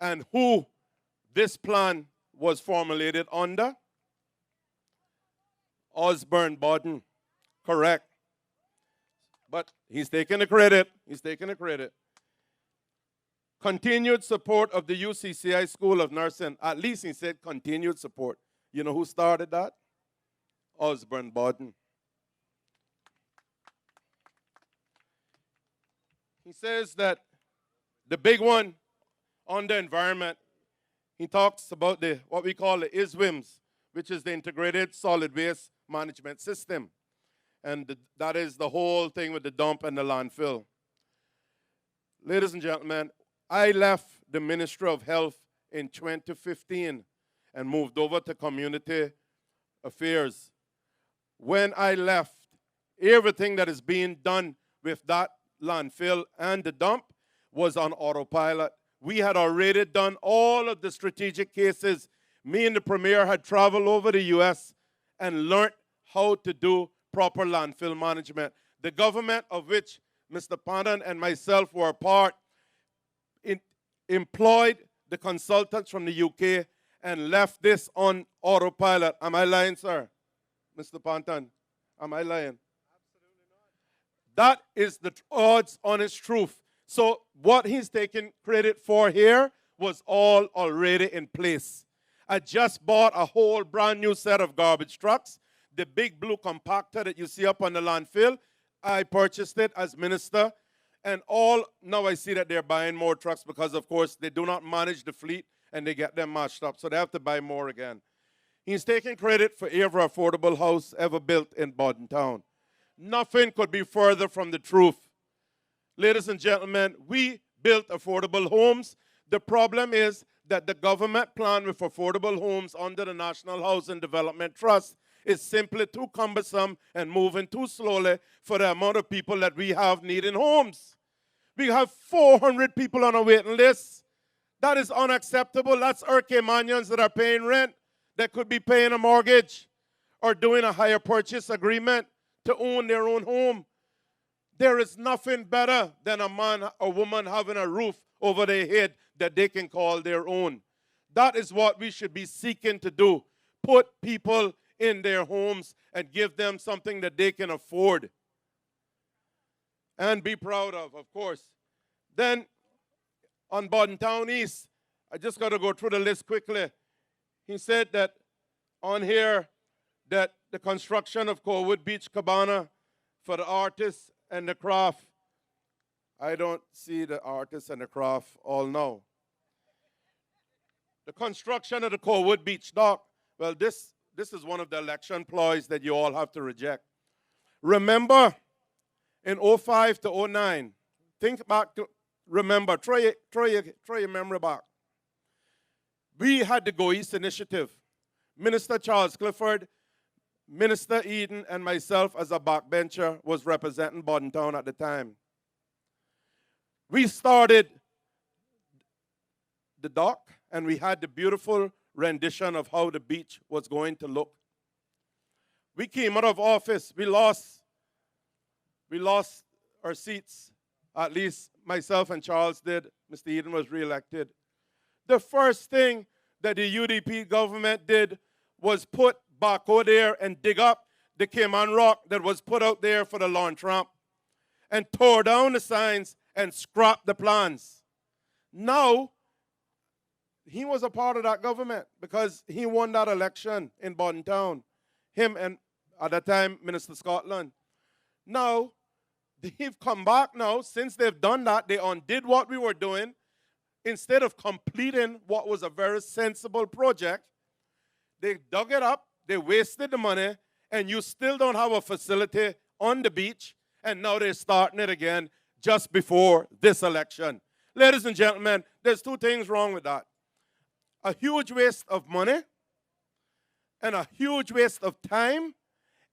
and who this plan was formulated under? Osbourne Bodden, correct. But he's taking the credit. He's taking the credit. Continued support of the UCCI School of Nursing. At least he said continued support. You know who started that? Osbourne Bodden. He says that the big one on the environment, he talks about the what we call the ISWIMS, which is the Integrated Solid Waste Management System. And that is the whole thing with the dump and the landfill. Ladies and gentlemen, I left the Ministry of Health in 2015 and moved over to Community Affairs. When I left, everything that is being done with that landfill and the dump was on autopilot. We had already done all of the strategic cases. Me and the Premier had traveled over the U.S. and learned how to do proper landfill management. The government of which Mr. Bodden and myself were a part employed the consultants from the UK and left this on autopilot. Am I lying, sir? Mr. Bodden, am I lying? Absolutely not. That is the odds honest truth. So what he's taking credit for here was all already in place. I just bought a whole brand new set of garbage trucks. The big blue compactor that you see up on the landfill, I purchased it as minister. And now I see that they're buying more trucks because, of course, they do not manage the fleet and they get them mashed up. So they have to buy more again. He's taking credit for every affordable house ever built in Bodden Town. Nothing could be further from the truth. Ladies and gentlemen, we built affordable homes. The problem is that the government plan with affordable homes under the National Housing Development Trust is simply too cumbersome and moving too slowly for the amount of people that we have needing homes. We have 400 people on a waiting list. That is unacceptable. That's Manians that are paying rent, that could be paying a mortgage or doing a hire purchase agreement to own their own home. There is nothing better than a man or woman having a roof over their head that they can call their own. That is what we should be seeking to do. Put people in their homes and give them something that they can afford and be proud of course. Then on Bodden Town East, I just got to go through the list quickly. He said that on here that the construction of Cowood Beach Cabana for the artists and the craft. I don't see the artists and the craft all now. The construction of the Cowood Beach dock. Well, this is one of the election ploys that you all have to reject. Remember, in 05 to 09, think back to, remember, try your memory back. We had the Go East initiative. Minister Charles Clifford, Minister Eden, and myself as a backbencher was representing Bodden Town at the time. We started the dock, and we had the beautiful rendition of how the beach was going to look. We came out of office. We lost our seats. At least myself and Charles did. Mr. Eden was reelected. The first thing that the UDP government did was put backhoe there and dig up the Cayman rock that was put out there for the launch ramp and tore down the signs and scrapped the plans. Now, he was a part of that government because he won that election in Bodden Town. Him and, at that time, Minister Scotland. Now, they've come back now. Since they've done that, they undid what we were doing. Instead of completing what was a very sensible project, they dug it up, they wasted the money, and you still don't have a facility on the beach, and now they're starting it again just before this election. Ladies and gentlemen, there's two things wrong with that. A huge waste of money and a huge waste of time,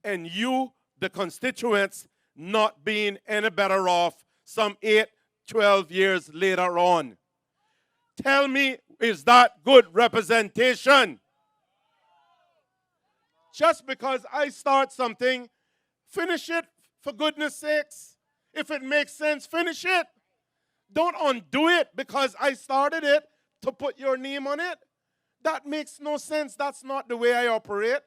and you, the constituents, not being any better off some 8, 12 years later on. Tell me, is that good representation? Just because I start something, finish it for goodness sakes. If it makes sense, finish it. Don't undo it because I started it to put your name on it. That makes no sense. That's not the way I operate.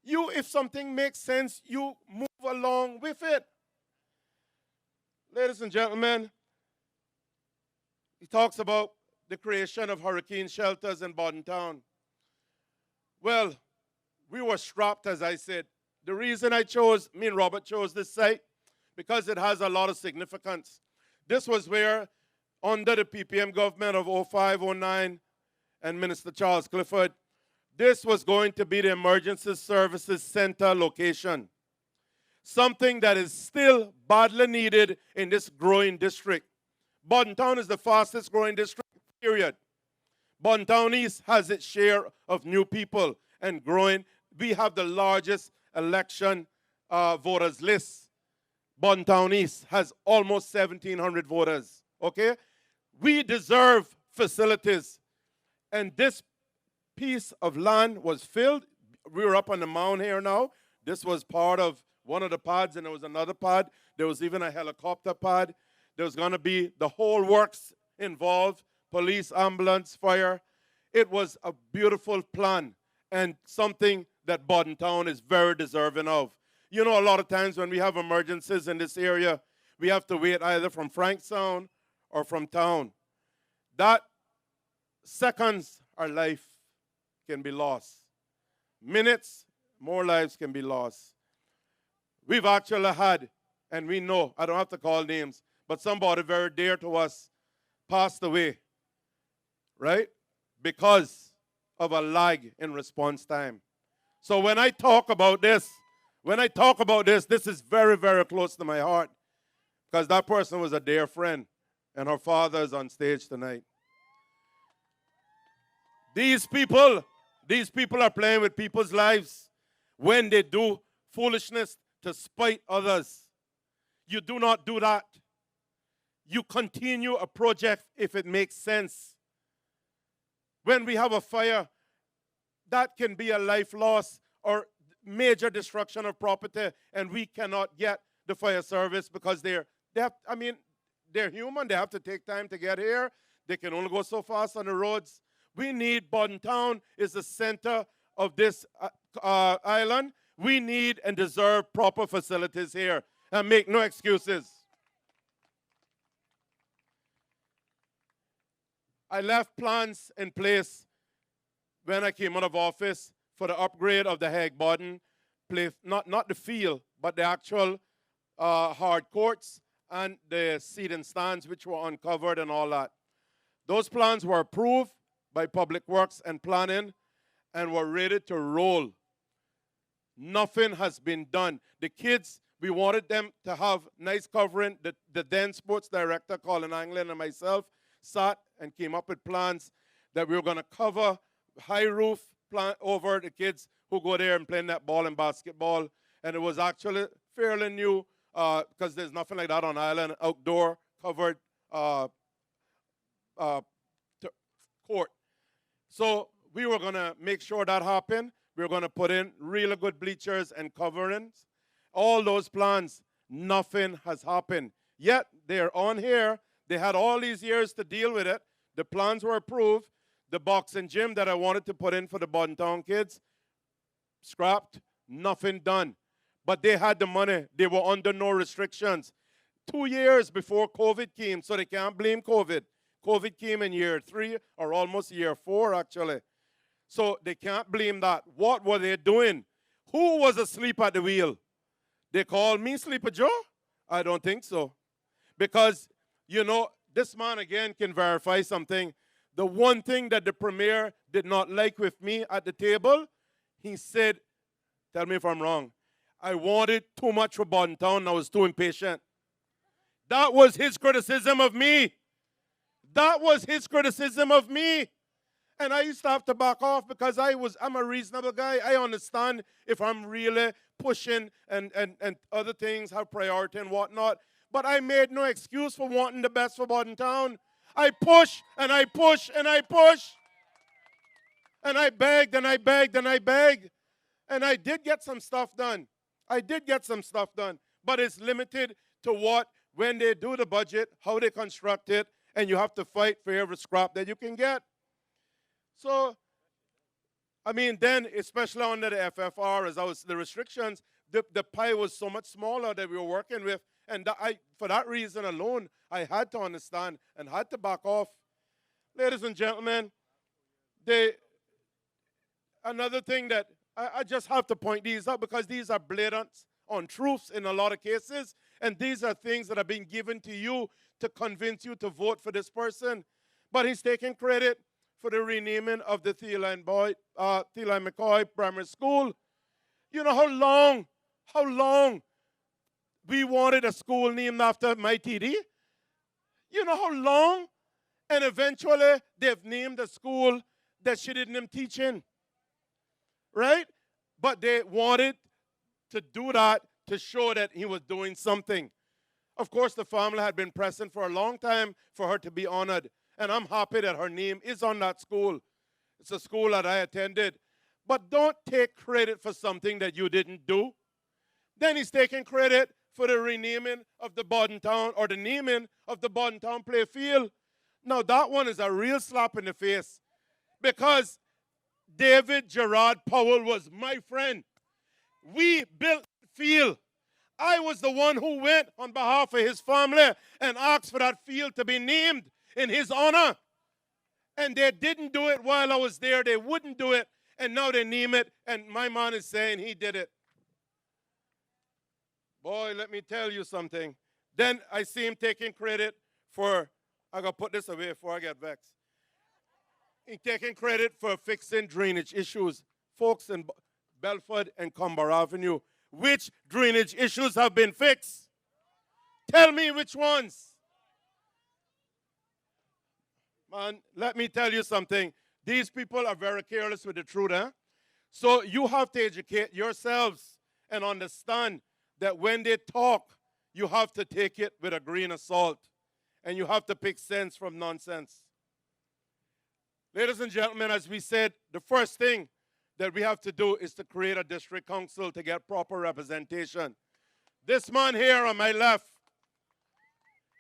You, if something makes sense, you move along with it. Ladies and gentlemen, he talks about the creation of hurricane shelters in Bodden Town. Well, we were strapped, as I said. The reason me and Robert chose this site, because it has a lot of significance. This was where, under the PPM government of 05, 09, and Minister Charles Clifford, this was going to be the Emergency Services Center location. Something that is still badly needed in this growing district. Bodden Town is the fastest growing district, period. Bodden Town East has its share of new people and growing. We have the largest election voters list. Bodden Town East has almost 1,700 voters, okay? We deserve facilities. And this piece of land was filled. We were up on the mound here now. This was part of one of the pods, and there was another pod. There was even a helicopter pod. There was going to be the whole works involved, police, ambulance, fire. It was a beautiful plan and something that Bodden Town is very deserving of. You know, a lot of times when we have emergencies in this area, we have to wait either from Frankstown or from town. That seconds, our life can be lost. Minutes, more lives can be lost. We've actually had, and we know, I don't have to call names, but somebody very dear to us passed away, right? Because of a lag in response time. So when I talk about this, this is very, very close to my heart because that person was a dear friend and her father is on stage tonight. These people are playing with people's lives when they do foolishness to spite others. You do not do that. You continue a project if it makes sense. When we have a fire, that can be a life loss or major destruction of property, and we cannot get the fire service because they're human. They have to take time to get here. They can only go so fast on the roads. We need Bodden Town is the center of this island. We need and deserve proper facilities here, and make no excuses. I left plans in place when I came out of office for the upgrade of the Hague Bodden place, not the field, but the actual hard courts and the seating stands which were uncovered and all that. Those plans were approved by Public Works and Planning and were ready to roll. Nothing has been done. The kids, we wanted them to have nice covering. The then sports director, Colin Anglin, and myself sat and came up with plans that we were going to cover high roof plan over the kids who go there and play netball and basketball. And it was actually fairly new because there's nothing like that on island, outdoor covered court. So we were going to make sure that happened. We were going to put in really good bleachers and coverings. All those plans, nothing has happened. Yet they're on here. They had all these years to deal with it. The plans were approved. The boxing gym that I wanted to put in for the Bodden Town kids, scrapped, nothing done. But they had the money. They were under no restrictions. 2 years before COVID came, so they can't blame COVID. COVID came in year 3 or almost year 4, actually. So they can't blame that. What were they doing? Who was asleep at the wheel? They called me Sleeper Joe? I don't think so. Because, you know, this man again can verify something. The one thing that the premier did not like with me at the table, he said, tell me if I'm wrong, I wanted too much for Bodden Town. I was too impatient. That was his criticism of me. That was his criticism of me. And I used to have to back off because I'm a reasonable guy. I understand if I'm really pushing and other things have priority and whatnot. But I made no excuse for wanting the best for Bodden Town. I push and I push and I push. And I begged and I begged and I begged. And I did get some stuff done. I did get some stuff done. But it's limited to when they do the budget, how they construct it, and you have to fight for every scrap that you can get. So, I mean, then, especially under the FFR, as the restrictions, the pie was so much smaller that we were working with. And for that reason alone, I had to understand and had to back off. Ladies and gentlemen, another thing that I just have to point these out because these are blatant untruths in a lot of cases. And these are things that are being given to you to convince you to vote for this person. But he's taking credit for the renaming of the Thiel McCoy Primary School. You know how long we wanted a school named after my TD? You know how long? And eventually they've named a school that she didn't teach in. Right? But they wanted to do that to show that he was doing something. Of course, the family had been pressing for a long time for her to be honored. And I'm happy that her name is on that school. It's a school that I attended. But don't take credit for something that you didn't do. Then he's taking credit for the renaming of the Bodden Town, or the naming of the Bodden Town Playfield. Now, that one is a real slap in the face. Because David Gerard Powell was my friend. We built the field. I was the one who went on behalf of his family and asked for that field to be named in his honor. And they didn't do it while I was there. They wouldn't do it. And now they name it. And my man is saying he did it. Boy, let me tell you something. Then I see him taking credit for, I got to put this away before I get vexed. He's taking credit for fixing drainage issues. Folks in Belford and Cumber Avenue, which drainage issues have been fixed? Tell me which ones. Man, let me tell you something. These people are very careless with the truth, eh? So you have to educate yourselves and understand that when they talk, you have to take it with a grain of salt. And you have to pick sense from nonsense. Ladies and gentlemen, as we said, the first thing that we have to do is to create a district council to get proper representation. This man here on my left,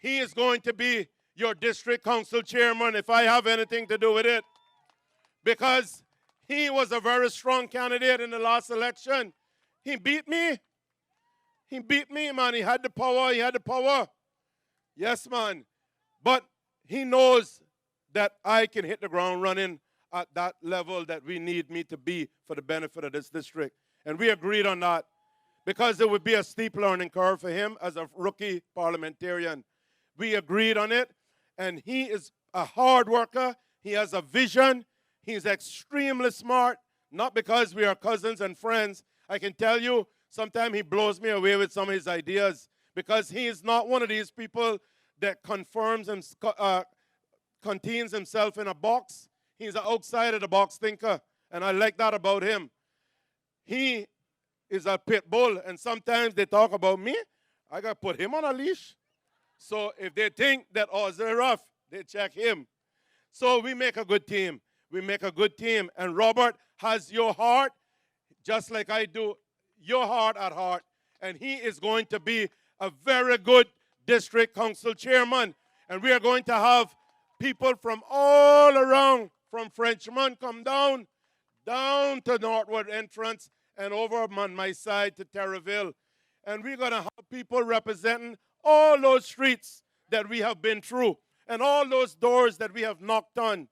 he is going to be your district council chairman if I have anything to do with it. Because he was a very strong candidate in the last election. He beat me. He beat me, man. He had the power. He had the power. Yes, man. But he knows that I can hit the ground running at that level that we need me to be for the benefit of this district. And we agreed on that because it would be a steep learning curve for him as a rookie parliamentarian. We agreed on it, and he is a hard worker. He has a vision. He's extremely smart, not because we are cousins and friends. I can tell you, sometimes he blows me away with some of his ideas because he is not one of these people that contains himself in a box. He's an outside of the box thinker, and I like that about him. He is a pit bull, and sometimes they talk about me. I got to put him on a leash. So if they think that, oh, they're rough, they check him. So we make a good team. We make a good team. And Robert has your heart, just like I do, your heart at heart. And he is going to be a very good district council chairman. And we are going to have people from all around, from Frenchman come down to Northwood Entrance, and over on my side to Terraville. And we're going to have people representing all those streets that we have been through and all those doors that we have knocked on.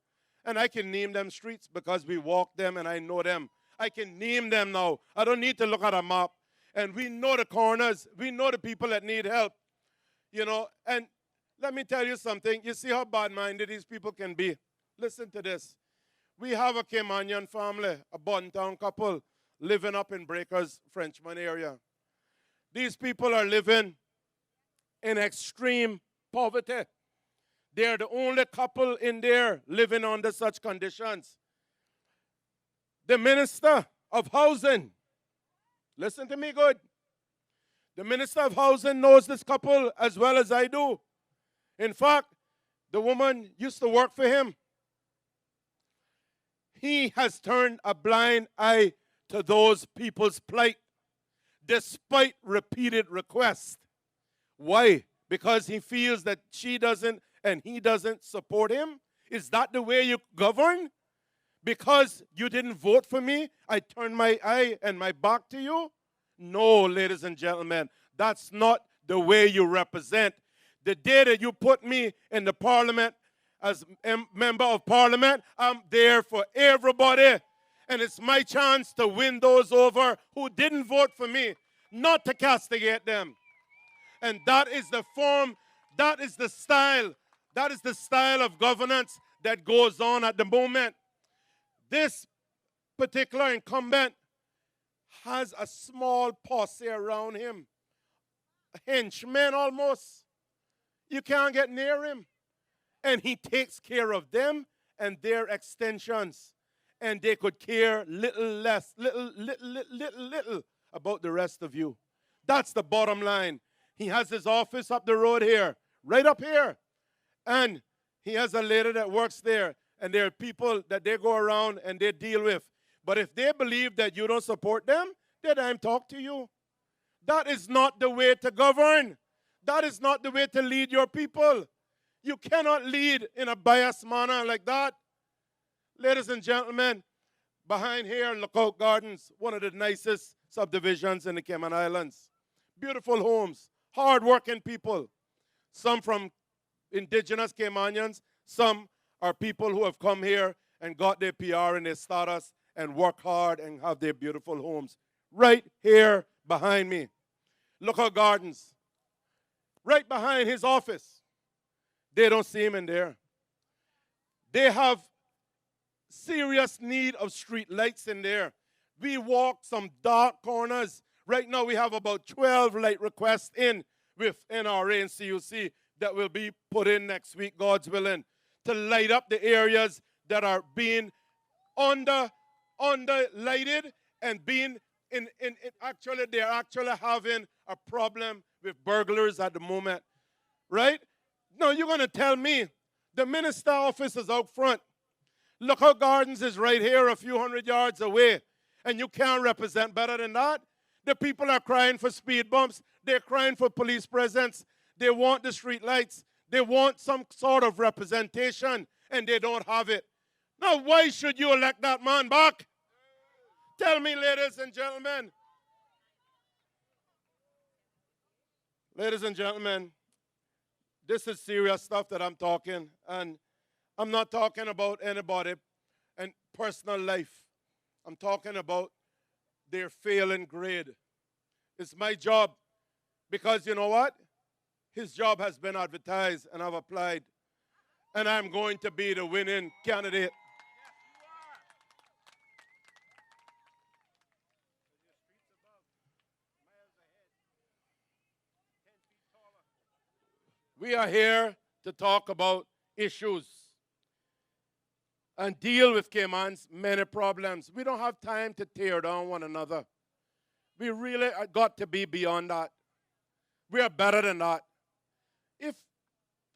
And I can name them streets because we walk them and I know them. I can name them now. I don't need to look at a map. And we know the corners. We know the people that need help. You know, and let me tell you something. You see how bad-minded these people can be. Listen to this. We have a Caymanian family, a Bodden Town couple, living up in Breakers, Frenchman area. These people are living in extreme poverty. They're the only couple in there living under such conditions. The Minister of Housing, listen to me good. The Minister of Housing knows this couple as well as I do. In fact, the woman used to work for him. He has turned a blind eye to those people's plight despite repeated requests. Why? Because he feels that she doesn't and he doesn't support him? Is that the way you govern? Because you didn't vote for me, I turn my eye and my back to you? No, ladies and gentlemen, that's not the way you represent. The day that you put me in the parliament as member of parliament, I'm there for everybody. And it's my chance to win those over who didn't vote for me, not to castigate them. And that is the form, that is the style of governance that goes on at the moment. This particular incumbent has a small posse around him, henchmen almost. You can't get near him. And he takes care of them and their extensions. And they could care little about the rest of you. That's the bottom line. He has his office up the road here, right up here. And he has a lady that works there. And there are people that they go around and they deal with. But if they believe that you don't support them, then I'm talk to you. That is not the way to govern. That is not the way to lead your people. You cannot lead in a biased manner like that. Ladies and gentlemen, behind here, Lookout Gardens, one of the nicest subdivisions in the Cayman Islands. Beautiful homes, hard-working people. Some from indigenous Caymanians, some are people who have come here and got their PR and their status and work hard and have their beautiful homes. Right here behind me. Lookout Gardens. Right behind his office. They don't see him in there. They have serious need of street lights in there. We walk some dark corners. Right now we have about 12 light requests in with NRA and CUC that will be put in next week, God's willing, to light up the areas that are being under lighted and being they're actually having a problem with burglars at the moment. Right? No, you're going to tell me the minister office is out front. Lookout Gardens is right here a few hundred yards away. And you can't represent better than that. The people are crying for speed bumps. They're crying for police presence. They want the street lights. They want some sort of representation, and they don't have it. Now, why should you elect that man back? Tell me, ladies and gentlemen. Ladies and gentlemen, this is serious stuff that I'm talking, and I'm not talking about anybody and personal life. I'm talking about their failing grade. It's my job, because you know what? His job has been advertised, and I've applied, and I'm going to be the winning candidate. We are here to talk about issues and deal with Cayman's many problems. We don't have time to tear down one another. We really got to be beyond that. We are better than that. If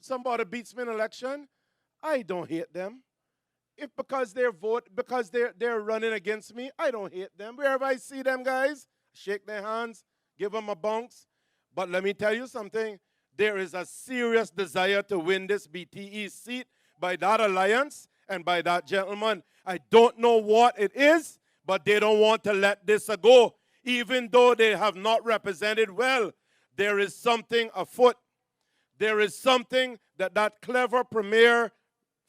somebody beats me in an election, I don't hate them. If because they're running against me, I don't hate them. Wherever I see them guys, shake their hands, give them a bounce. But let me tell you something. There is a serious desire to win this BTE seat by that alliance and by that gentleman. I don't know what it is, but they don't want to let this go. Even though they have not represented well, there is something afoot. There is something that clever premier,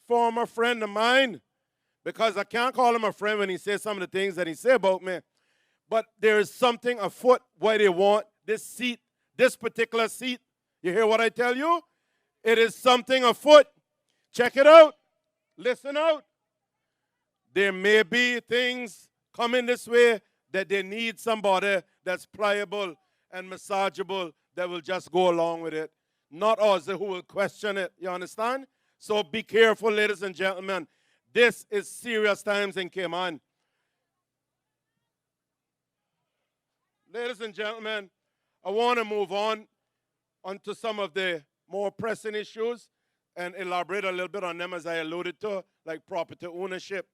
former friend of mine, because I can't call him a friend when he says some of the things that he said about me, but there is something afoot why they want this seat, this particular seat. You hear what I tell you? It is something afoot. Check it out. Listen out. There may be things coming this way that they need somebody that's pliable and massageable that will just go along with it. Not us who will question it. You understand? So be careful, ladies and gentlemen. This is serious times in Cayman. Ladies and gentlemen, I want to move on onto some of the more pressing issues and elaborate a little bit on them as I alluded to, like property ownership.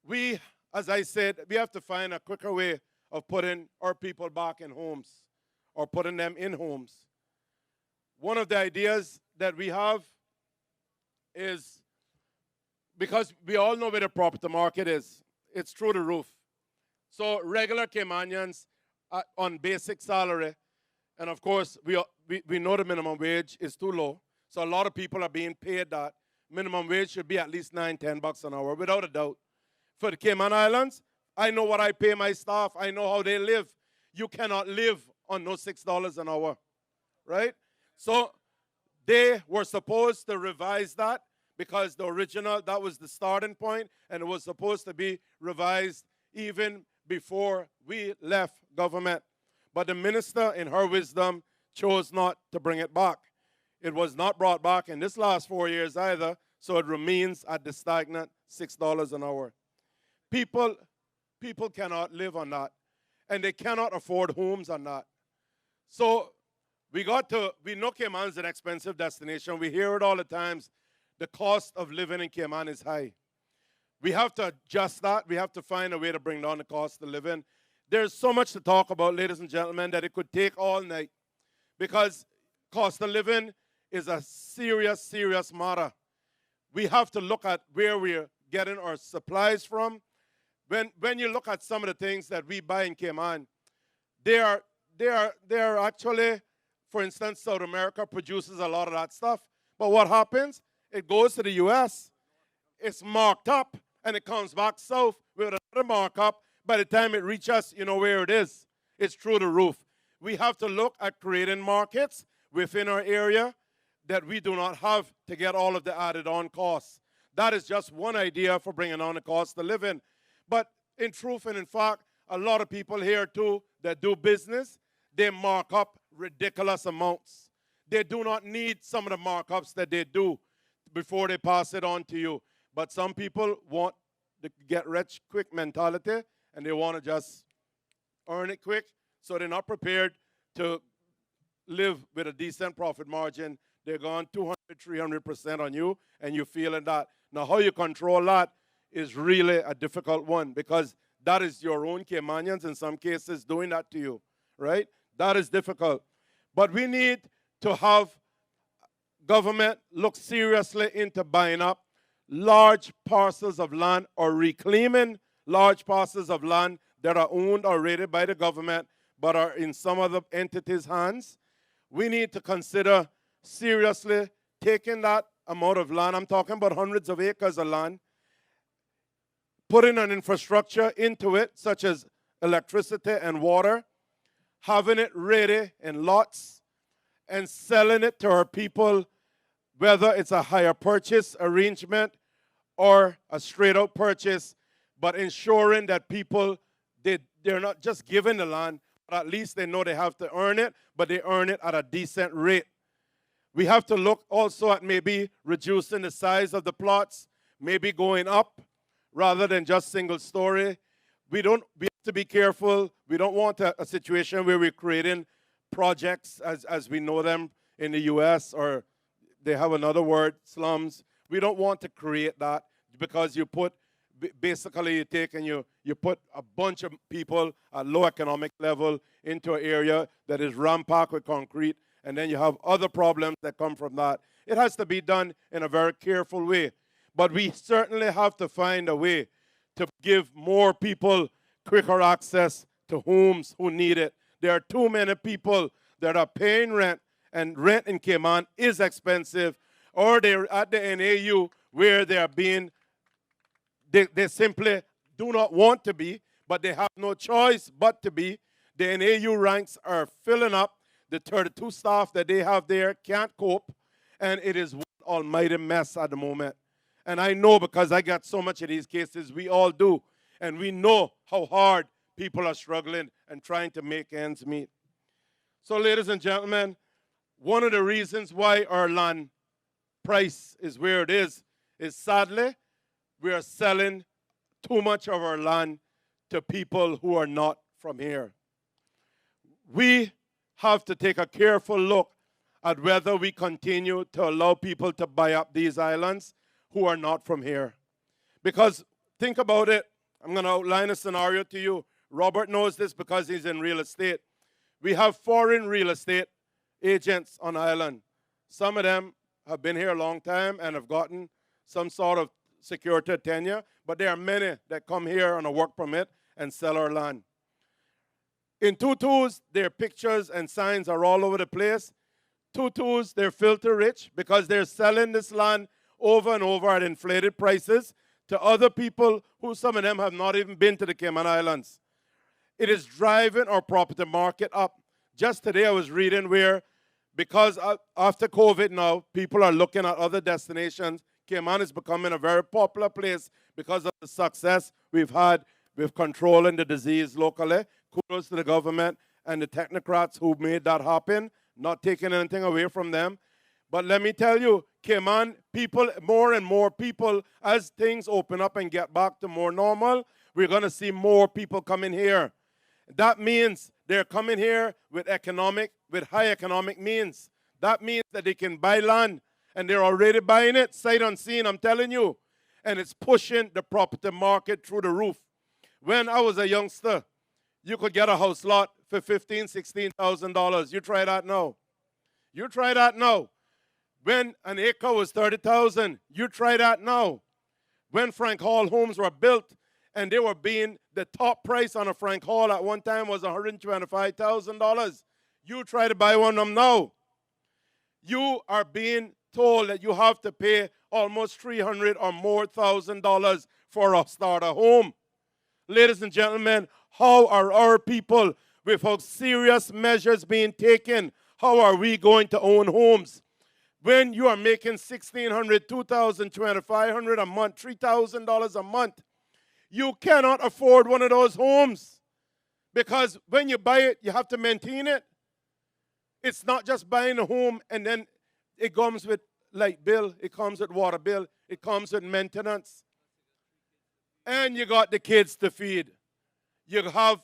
We, as I said, we have to find a quicker way of putting our people back in homes or putting them in homes. One of the ideas that we have is, because we all know where the property market is, it's through the roof. So regular Caymanians on basic salary, and of course, we know the minimum wage is too low. So a lot of people are being paid that. Minimum wage should be at least $9-10 an hour, without a doubt. For the Cayman Islands, I know what I pay my staff. I know how they live. You cannot live on no $6 an hour, right? So they were supposed to revise that because the original, that was the starting point, and it was supposed to be revised even before we left government. But the minister, in her wisdom, chose not to bring it back. It was not brought back in this last 4 years either, so it remains at the stagnant $6 an hour. People cannot live on that, and they cannot afford homes on that. So we know Cayman is an expensive destination. We hear it all the times. The cost of living in Cayman is high. We have to adjust that. We have to find a way to bring down the cost of living. There's so much to talk about, ladies and gentlemen, that it could take all night, because cost of living is a serious, serious matter. We have to look at where we're getting our supplies from. When you look at some of the things that we buy in Cayman, they are actually, for instance, South America produces a lot of that stuff. But what happens? It goes to the U.S., it's marked up, and it comes back south with another markup. By the time it reaches us, you know where it is. It's through the roof. We have to look at creating markets within our area that we do not have to get all of the added on costs. That is just one idea for bringing down the cost of living. But in truth and in fact, a lot of people here too that do business, they mark up ridiculous amounts. They do not need some of the markups that they do before they pass it on to you. But some people want the get rich quick mentality, and they want to just earn it quick, so they're not prepared to live with a decent profit margin. They're going 200, 300% on you, and you're feeling that. Now, how you control that is really a difficult one, because that is your own Caymanians in some cases doing that to you, right? That is difficult. But we need to have government look seriously into buying up large parcels of land or reclaiming large parcels of land that are owned or rated by the government but are in some other entities' hands. We need to consider seriously taking that amount of land, I'm talking about hundreds of acres of land, putting an infrastructure into it, such as electricity and water, having it ready in lots, and selling it to our people, whether it's a hire purchase arrangement or a straight-out purchase, but ensuring that people, they're not just given the land, but at least they know they have to earn it, but they earn it at a decent rate. We have to look also at maybe reducing the size of the plots, maybe going up rather than just single story. We have to be careful. We don't want a situation where we're creating projects as we know them in the U.S., or they have another word, slums. We don't want to create that, because you put, basically you take and you put a bunch of people at low economic level into an area that is rampacked with concrete, and then you have other problems that come from that. It has to be done in a very careful way. But we certainly have to find a way to give more people quicker access to homes who need it. There are too many people that are paying rent, and rent in Cayman is expensive, or they're at the NAU where they are being, they simply do not want to be, but they have no choice but to be. The NAU ranks are filling up. The 32 staff that they have there can't cope, and it is one almighty mess at the moment. And I know, because I got so much of these cases, we all do, and we know how hard people are struggling and trying to make ends meet. So, ladies and gentlemen, one of the reasons why our land price is where it is sadly we are selling too much of our land to people who are not from here. We have to take a careful look at whether we continue to allow people to buy up these islands who are not from here. Because think about it. I'm going to outline a scenario to you. Robert knows this because he's in real estate. We have foreign real estate agents on island. Some of them have been here a long time and have gotten some sort of security tenure, but there are many that come here on a work permit and sell our land. In tutus, their pictures and signs are all over the place. Tutus, they're filter rich because they're selling this land over and over at inflated prices to other people who some of them have not even been to the Cayman Islands. It is driving our property market up. Just today I was reading where, because after COVID now, people are looking at other destinations. Cayman is becoming a very popular place because of the success we've had with controlling the disease locally. Kudos to the government and the technocrats who made that happen, not taking anything away from them. But let me tell you, Cayman, people, more and more people, as things open up and get back to more normal, we're going to see more people coming here. That means they're coming here with high economic means. That means that they can buy land, and they're already buying it, sight unseen, I'm telling you. And it's pushing the property market through the roof. When I was a youngster, you could get a house lot for $15,000, $16,000. You try that now. You try that now. When an acre was $30,000, you try that now. When Frank Hall homes were built, and they were being, the top price on a Frank Hall at one time was $125,000. You try to buy one of them now. You are being told that you have to pay almost $300,000 or more for a starter home. Ladies and gentlemen, how are our people, without serious measures being taken, how are we going to own homes? When you are making $1,600, $2,000, $2,500 a month, $3,000 a month, you cannot afford one of those homes. Because when you buy it, you have to maintain it. It's not just buying a home and then it comes with light bill, it comes with water bill, it comes with maintenance. And you got the kids to feed. You have,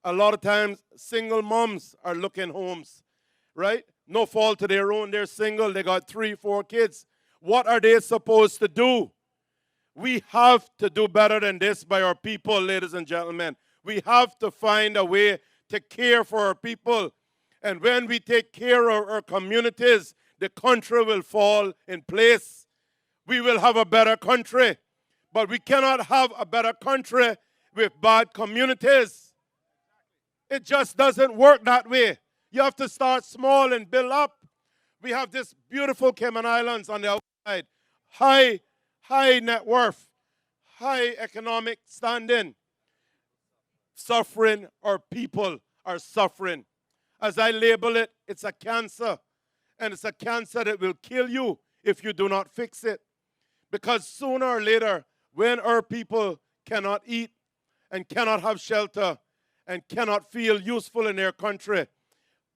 a lot of times, single moms are looking homes, right? No fault to their own, they're single, they got 3, 4 kids. What are they supposed to do? We have to do better than this by our people, ladies and gentlemen. We have to find a way to care for our people. And when we take care of our communities, the country will fall in place. We will have a better country. But we cannot have a better country with bad communities. It just doesn't work that way. You have to start small and build up. We have this beautiful Cayman Islands on the outside. High net worth, high economic standing. Suffering, our people are suffering. As I label it, it's a cancer. And it's a cancer that will kill you if you do not fix it. Because sooner or later, when our people cannot eat and cannot have shelter and cannot feel useful in their country,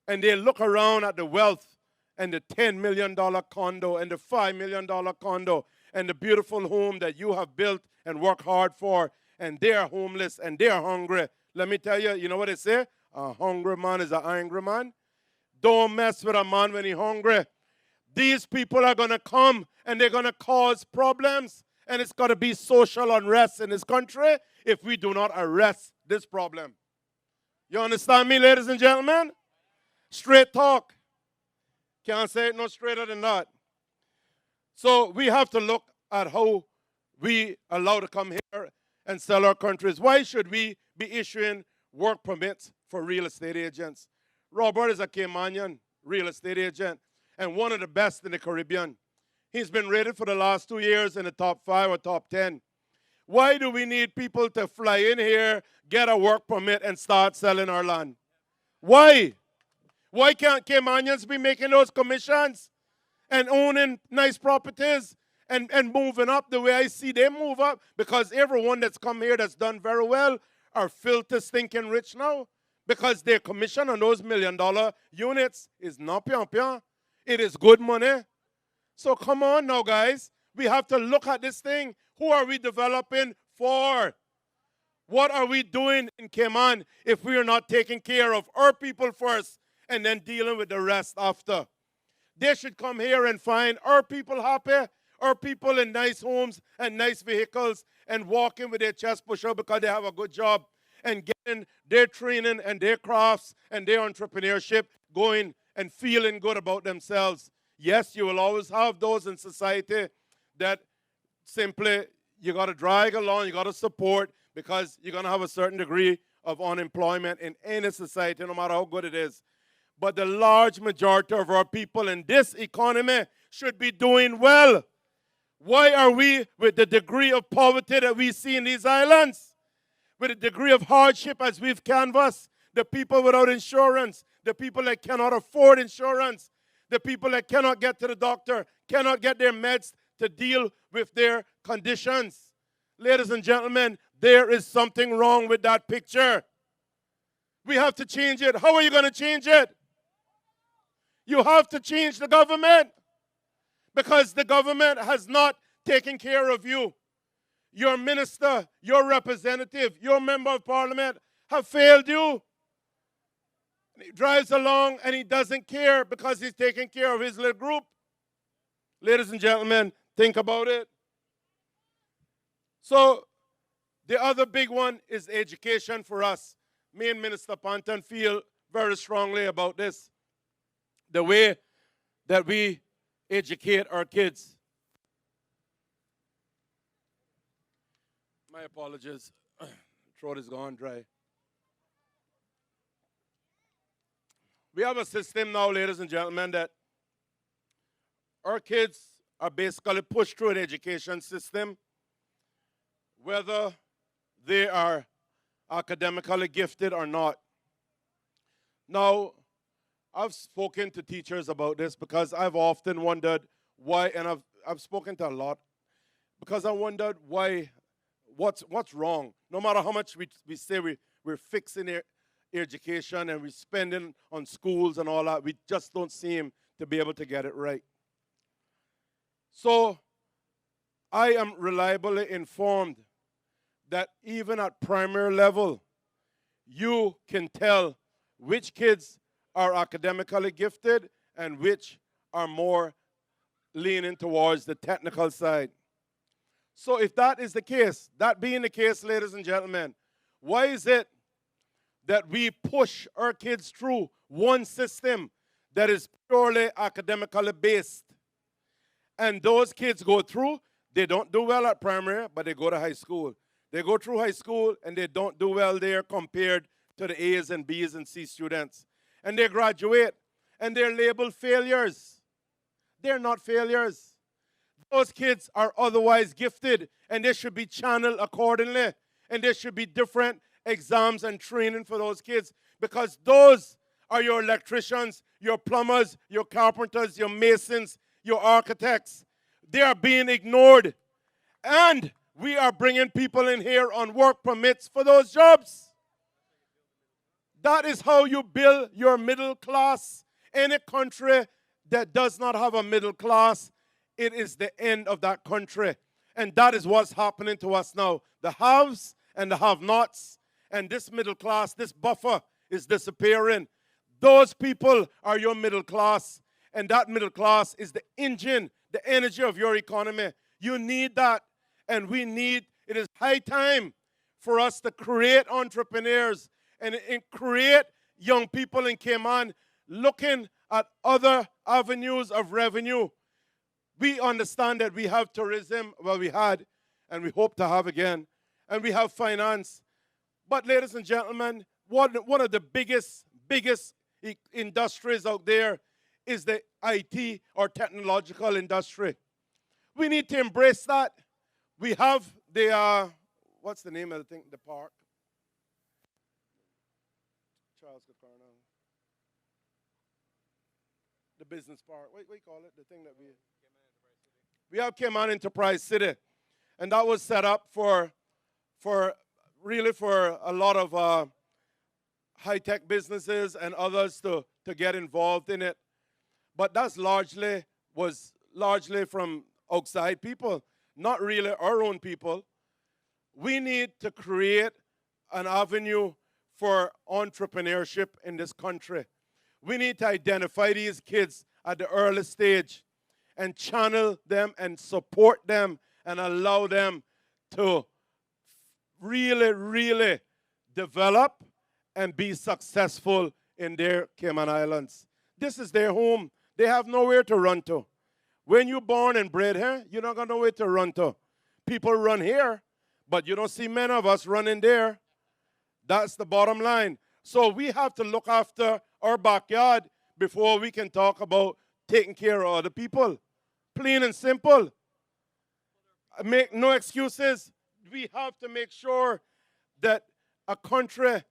and they look around at the wealth and the $10 million condo and the $5 million condo and the beautiful home that you have built and worked hard for, and they are homeless and they are hungry. Let me tell you, you know what they say? A hungry man is an angry man. Don't mess with a man when he's hungry. These people are going to come and they're going to cause problems. And it's going to be social unrest in this country if we do not arrest this problem. You understand me, ladies and gentlemen? Straight talk. Can't say it no straighter than that. So we have to look at how we allow to come here and sell our countries. Why should we be issuing work permits for real estate agents? Robert is a Caymanian real estate agent and one of the best in the Caribbean. He's been rated for the last 2 years in the top 5 or top 10. Why do we need people to fly in here, get a work permit, and start selling our land? Why? Why can't Caymanians be making those commissions and owning nice properties and moving up the way I see them move up? Because everyone that's come here that's done very well are filthy, stinking rich now because their commission on those $1 million units is not pian pian. It is good money. So come on now, guys. We have to look at this thing. Who are we developing for? What are we doing in Cayman if we are not taking care of our people first and then dealing with the rest after? They should come here and find our people happy, our people in nice homes and nice vehicles and walking with their chest pushed out because they have a good job and getting their training and their crafts and their entrepreneurship going and feeling good about themselves. Yes, you will always have those in society that simply you got to drag along, you got to support because you're going to have a certain degree of unemployment in any society, no matter how good it is. But the large majority of our people in this economy should be doing well. Why are we, with the degree of poverty that we see in these islands, with the degree of hardship as we've canvassed, the people without insurance, the people that cannot afford insurance, the people that cannot get to the doctor, cannot get their meds to deal with their conditions? Ladies and gentlemen, there is something wrong with that picture. We have to change it. How are you going to change it? You have to change the government because the government has not taken care of you. Your minister, your representative, your member of parliament have failed you. He drives along and he doesn't care because he's taking care of his little group. Ladies and gentlemen, think about it. So the other big one is education for us. Me and Minister Panton feel very strongly about this. The way that we educate our kids. My apologies. Throat is gone dry. We have a system now, ladies and gentlemen, that our kids are basically pushed through an education system, whether they are academically gifted or not. Now, I've spoken to teachers about this because I've often wondered why, and I've spoken to a lot, because I wondered why, what's wrong? No matter how much we say we're fixing education and we're spending on schools and all that, we just don't seem to be able to get it right. So I am reliably informed that even at primary level, you can tell which kids are academically gifted and which are more leaning towards the technical side. So if that is the case, that being the case, ladies and gentlemen, why is it that we push our kids through one system that is purely academically based? And those kids go through, they don't do well at primary, but they go to high school. They go through high school and they don't do well there compared to the A's and B's and C students. And they graduate and they're labeled failures. They're not failures. Those kids are otherwise gifted and they should be channeled accordingly. And there should be different exams and training for those kids because those are your electricians, your plumbers, your carpenters, your masons, your architects. They are being ignored. And we are bringing people in here on work permits for those jobs. That is how you build your middle class. Any country that does not have a middle class, it is the end of that country. And that is what's happening to us now. The haves and the have-nots. And this middle class, this buffer is disappearing. Those people are your middle class. And that middle class is the engine, the energy of your economy. You need that. And it is high time for us to create entrepreneurs and create young people in Cayman looking at other avenues of revenue. We understand that we have tourism, well, we had, and we hope to have again, and we have finance. But ladies and gentlemen, one of the biggest industries out there is the IT or technological industry. We need to embrace that. We have the, what's the name of the thing, the park? Charles Cacarno. The business park. What do you call it? The thing that we have Cayman Enterprise City. And that was set up for a lot of high-tech businesses and others to get involved in it. But that's largely was largely from outside people, not really our own people. We need to create an avenue for entrepreneurship in this country. We need to identify these kids at the early stage and channel them and support them and allow them to really, really develop and be successful in their Cayman Islands. This is their home. They have nowhere to run to. When you're born and bred here, you're not going to know where to run to. People run here, but you don't see many of us running there. That's the bottom line. So we have to look after our backyard before we can talk about taking care of other people. Plain and simple. Make no excuses. We have to make sure that a country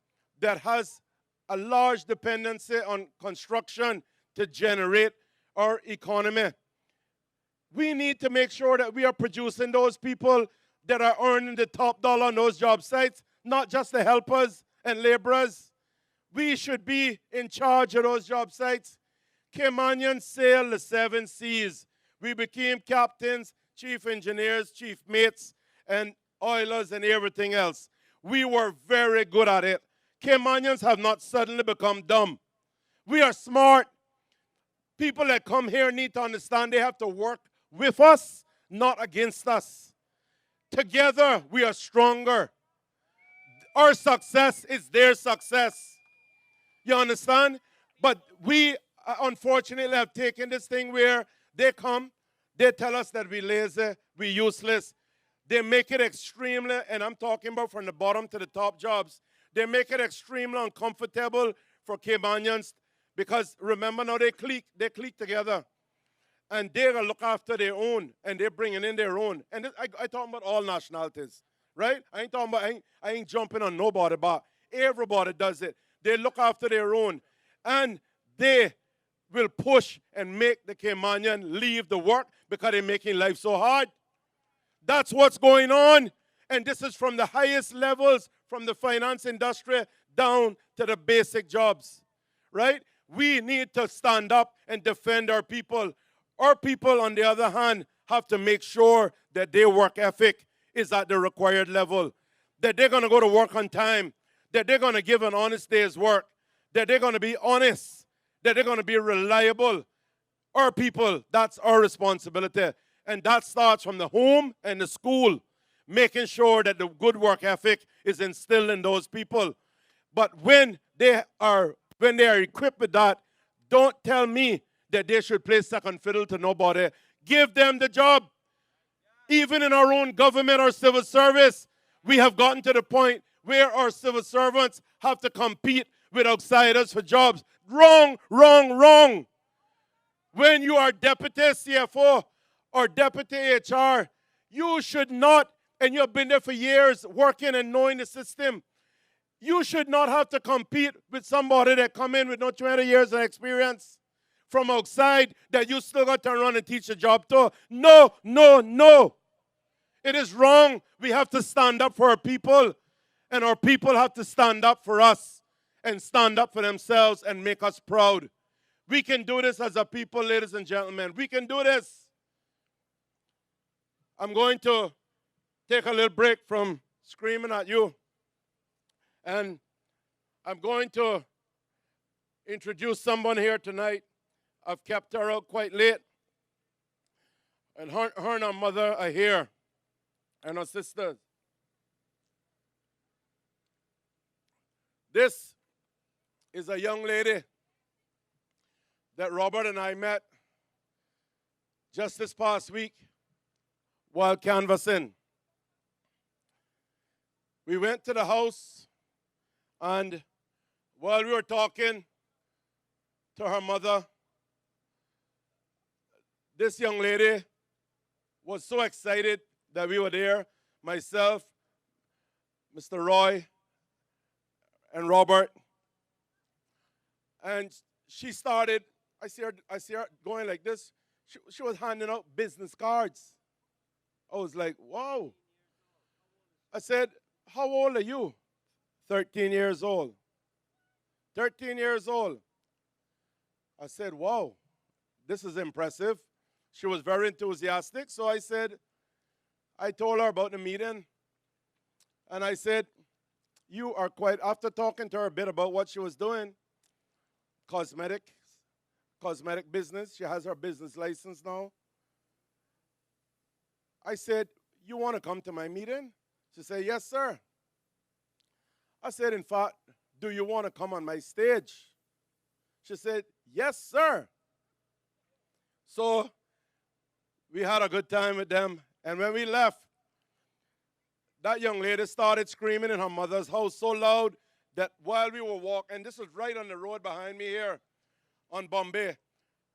that has a large dependency on construction to generate our economy, we need to make sure that we are producing those people that are earning the top dollar on those job sites, not just the helpers and laborers. We should be in charge of those job sites. Caymanians sailed the 7 seas. We became captains, chief engineers, chief mates, and oilers and everything else. We were very good at it. Caymanians have not suddenly become dumb. We are smart. People that come here need to understand they have to work with us, not against us. Together, we are stronger. Our success is their success. You understand? But we, unfortunately, have taken this thing where they come, they tell us that we're lazy, we're useless. They make it extremely, and I'm talking about from the bottom to the top jobs, they make it extremely uncomfortable for Caymanians because remember now they clique together. And they're going to look after their own, and they're bringing in their own. And this, I talking about all nationalities, right? I ain't jumping on nobody, but everybody does it. They look after their own, and they will push and make the Caymanian leave the work because they're making life so hard. That's what's going on, and this is from the highest levels, from the finance industry down to the basic jobs, right? We need to stand up and defend our people. Our people, on the other hand, have to make sure that their work ethic is at the required level, that they're going to go to work on time, that they're going to give an honest day's work, that they're going to be honest, that they're going to be reliable. Our people, that's our responsibility. And that starts from the home and the school, making sure that the good work ethic is instilled in those people. But when they are equipped with that, don't tell me that they should play second fiddle to nobody. Give them the job. Even in our own government or civil service, we have gotten to the point where our civil servants have to compete with outsiders for jobs. Wrong, wrong, wrong. When you are deputy CFO or deputy HR, you should not, and you have been there for years working and knowing the system, you should not have to compete with somebody that come in with no 20 years of experience from outside that you still got to run and teach a job to. No, no, no. It is wrong. We have to stand up for our people, and our people have to stand up for us and stand up for themselves and make us proud. We can do this as a people, ladies and gentlemen. We can do this. I'm going to take a little break from screaming at you, and I'm going to introduce someone here tonight. I've kept her out quite late. And her and her mother are here, and her sisters. This is a young lady that Robert and I met just this past week while canvassing. We went to the house, and while we were talking to her mother, this young lady was so excited that we were there, myself, Mr. Roy, and Robert. And she started, I see her going like this. She was handing out business cards. I was like, wow. I said, how old are you? 13 years old. 13 years old. I said, wow, this is impressive. she was very enthusiastic. So I told her about the meeting. And I said, you are quite, after talking to her a bit about what she was doing, cosmetic business. She has her business license now. I said, you want to come to my meeting? She said, yes, sir. I said, in fact, do you want to come on my stage? She said, yes, sir. So we had a good time with them. And when we left, that young lady started screaming in her mother's house so loud that while we were walking, and this was right on the road behind me here on Bombay,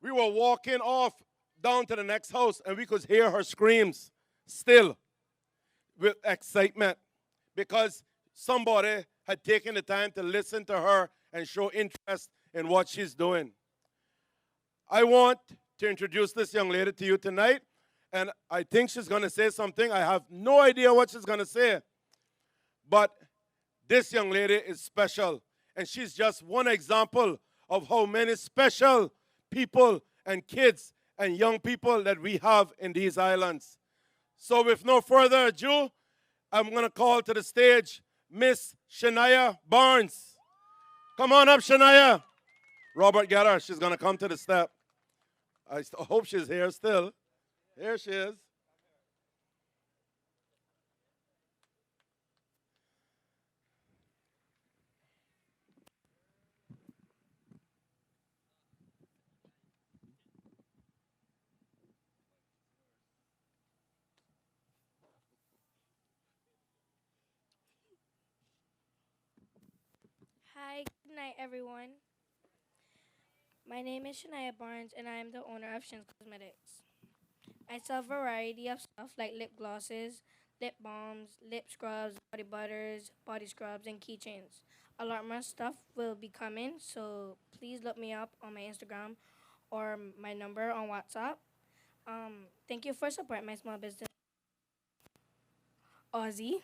we were walking off down to the next house, and we could hear her screams still with excitement because somebody had taken the time to listen to her and show interest in what she's doing. I want to introduce this young lady to you tonight, and I think she's going to say something. I have no idea what she's going to say, but this young lady is special, and she's just one example of how many special people and kids and young people that we have in these islands. So with no further ado, I'm going to call to the stage Miss Shania Barnes. Come on up, Shania. Robert, get her. She's going to come to the step. I hope she's here still. Here she is. Hi, good night, everyone. My name is Shania Barnes, and I am the owner of Shins Cosmetics. I sell a variety of stuff like lip glosses, lip balms, lip scrubs, body butters, body scrubs, and keychains. A lot more stuff will be coming, so please look me up on my Instagram or my number on WhatsApp. Thank you for supporting my small business, Aussie.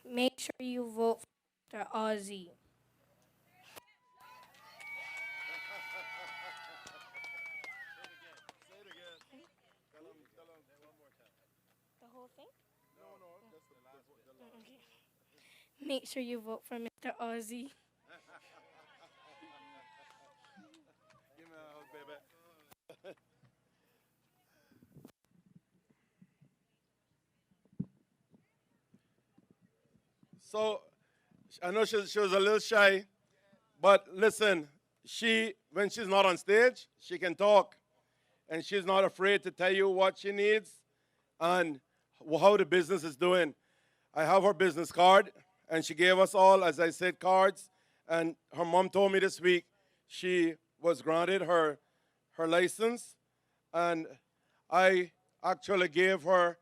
Make sure you vote for Aussie. The whole thing? Okay. Make sure you vote for Mr. Aussie. Give me a hug, baby. So I know she was a little shy, but listen, when she's not on stage, she can talk, and she's not afraid to tell you what she needs and how the business is doing. I have her business card, and she gave us all, as I said, cards. And her mom told me this week she was granted her license, and I actually gave her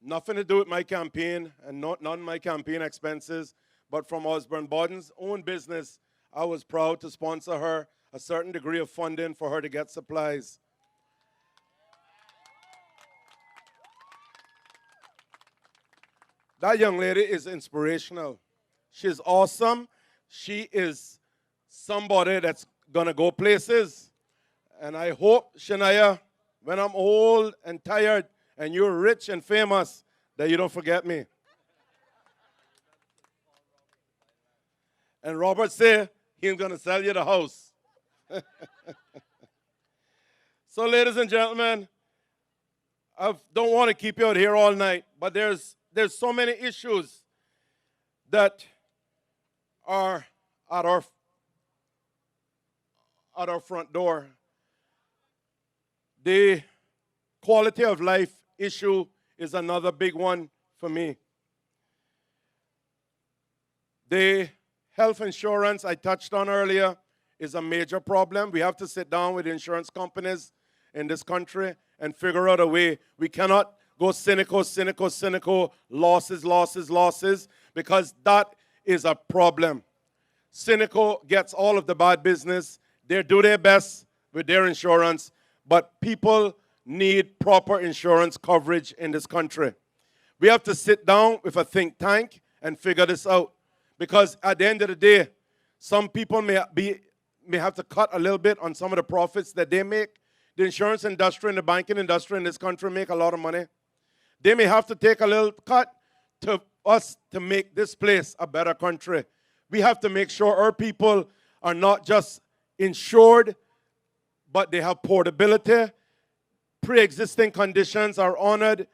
nothing to do with my campaign and none of my campaign expenses, but from Osbourne Bodden's own business, I was proud to sponsor her a certain degree of funding for her to get supplies. That young lady is inspirational. She's awesome. She is somebody that's going to go places. And I hope, Shania, when I'm old and tired and you're rich and famous, that you don't forget me. And Robert said he's going to sell you the house. So, ladies and gentlemen, I don't want to keep you out here all night, but there's so many issues that are at our front door. The quality of life issue is another big one for me. The health insurance I touched on earlier is a major problem. We have to sit down with insurance companies in this country and figure out a way. We cannot go cynical, losses, because that is a problem. Cynical gets all of the bad business. They do their best with their insurance, but people need proper insurance coverage in this country. We have to sit down with a think tank and figure this out, because at the end of the day, some people may have to cut a little bit on some of the profits that they make. the insurance industry and the banking industry in this country make a lot of money. They may have to take a little cut to us to make this place a better country. We have to make sure our people are not just insured, but they have portability, pre-existing conditions are honored,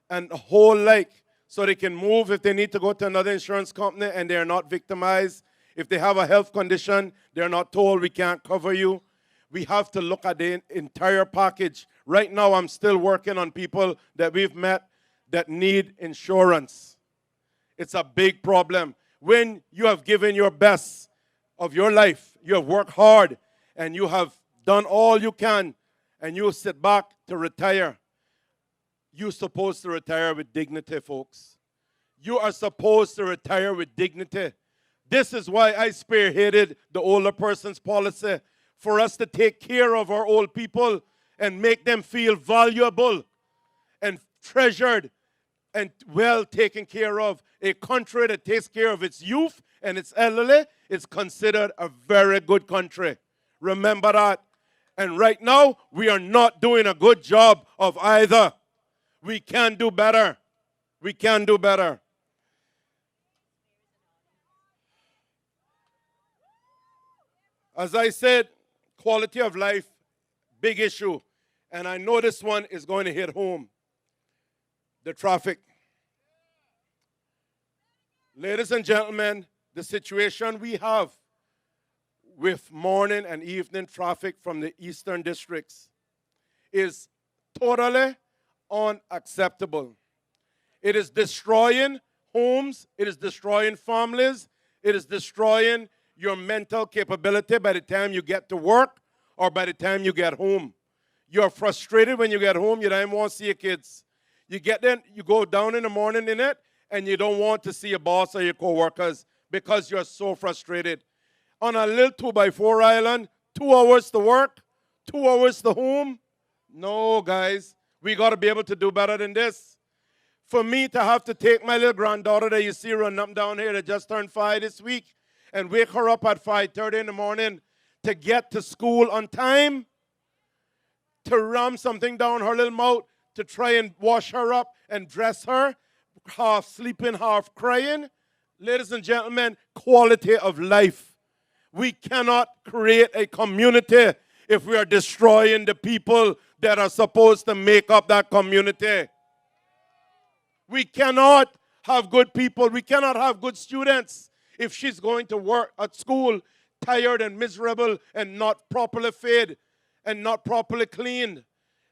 and a whole like, so they can move if they need to go to another insurance company and they are not victimized. If they have a health condition, they're not told we can't cover you. We have to look at the entire package. Right now, I'm still working on people that we've met that need insurance. It's a big problem. When you have given your best of your life, you have worked hard, and you have done all you can, and you sit back to retire, you're supposed to retire with dignity, folks. You are supposed to retire with dignity. This is why I spearheaded the older person's policy, for us to take care of our old people and make them feel valuable and treasured and well taken care of. A country that takes care of its youth and its elderly is considered a very good country. Remember that. And right now, we are not doing a good job of either. We can do better. We can do better. As I said, quality of life, big issue. And I know this one is going to hit home. The traffic. Ladies and gentlemen, the situation we have with morning and evening traffic from the eastern districts is totally unacceptable. It is destroying homes, it is destroying families, it is destroying your mental capability by the time you get to work or by the time you get home. You're frustrated when you get home, you don't even want to see your kids. You get there, you go down in the morning in it, and you don't want to see your boss or your co-workers because you're so frustrated. On a little 2x4 island, 2 hours to work, 2 hours to home. No, guys, we got to be able to do better than this. For me to have to take my little granddaughter that you see running up and down here that just turned 5 this week and wake her up at 5:30 in the morning to get to school on time, to ram something down her little mouth, to try and wash her up and dress her, half sleeping, half crying. Ladies and gentlemen, quality of life. We cannot create a community if we are destroying the people that are supposed to make up that community. We cannot have good people. We cannot have good students if she's going to work at school tired and miserable and not properly fed and not properly cleaned.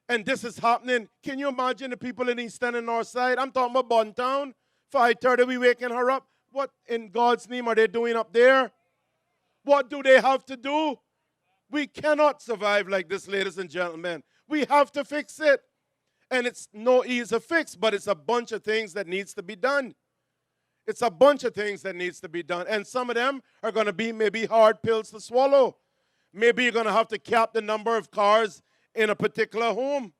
And this is happening. Can you imagine the people in East End and North Side? I'm talking about Bodden Town. 5:30, we waking her up. What in God's name are they doing up there? What do they have to do? We cannot survive like this, ladies and gentlemen. We have to fix it. And it's no easy fix, but it's a bunch of things that needs to be done. It's a bunch of things that needs to be done. And some of them are going to be maybe hard pills to swallow. Maybe you're going to have to cap the number of cars in a particular home.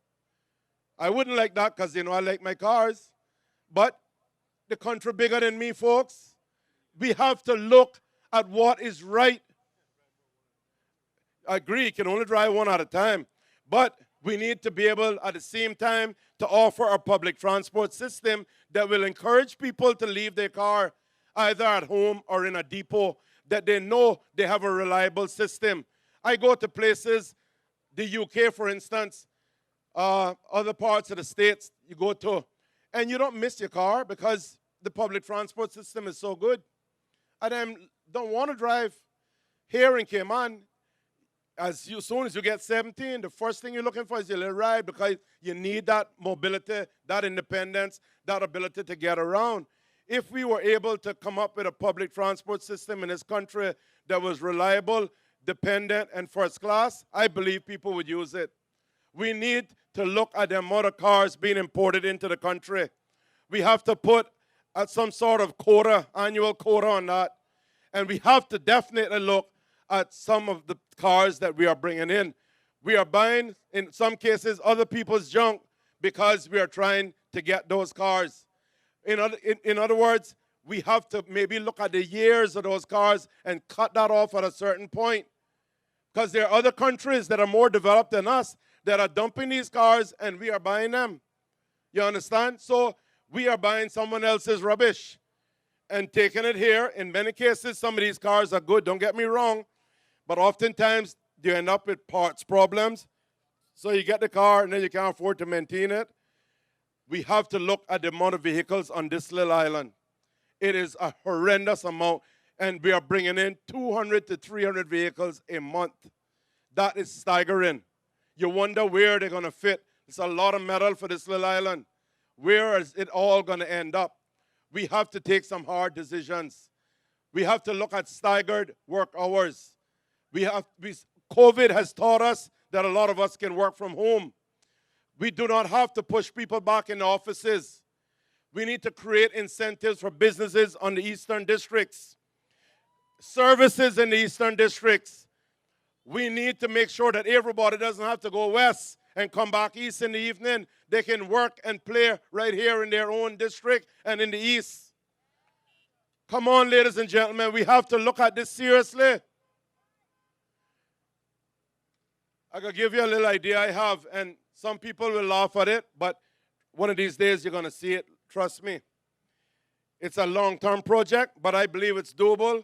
I wouldn't like that because, I like my cars. But the country bigger than me, folks. We have to look at what is right. I agree, you can only drive one at a time. But we need to be able, at the same time, to offer a public transport system that will encourage people to leave their car either at home or in a depot, that they know they have a reliable system. I go to places, the UK, for instance, other parts of the States you go to, and you don't miss your car because the public transport system is so good. And I don't want to drive here in Cayman. As soon as you get 17, the first thing you're looking for is your little ride because you need that mobility, that independence, that ability to get around. If we were able to come up with a public transport system in this country that was reliable, dependent, and first class, I believe people would use it. We need to look at the amount of cars being imported into the country. We have to put some sort of quota, annual quota on that. And we have to definitely look at some of the cars that we are bringing in. We are buying, in some cases, other people's junk because we are trying to get those cars. In other words, we have to maybe look at the years of those cars and cut that off at a certain point. Because there are other countries that are more developed than us that are dumping these cars and we are buying them. You understand? So we are buying someone else's rubbish and taking it here. In many cases, some of these cars are good, don't get me wrong, but oftentimes you end up with parts problems. So you get the car and then you can't afford to maintain it. We have to look at the amount of vehicles on this little island. It is a horrendous amount, and we are bringing in 200 to 300 vehicles a month. That is staggering. You wonder where they're going to fit. It's a lot of metal for this little island. Where is it all going to end up? We have to take some hard decisions. We have to look at staggered work hours. COVID has taught us that a lot of us can work from home. We do not have to push people back in offices. We need to create incentives for businesses on the eastern districts, services in the eastern districts. We need to make sure that everybody doesn't have to go west and come back east in the evening. They can work and play right here in their own district and in the east. Come on, ladies and gentlemen, we have to look at this seriously. I can give you a little idea I have, and some people will laugh at it, but one of these days you're going to see it. Trust me. It's a long-term project, but I believe it's doable.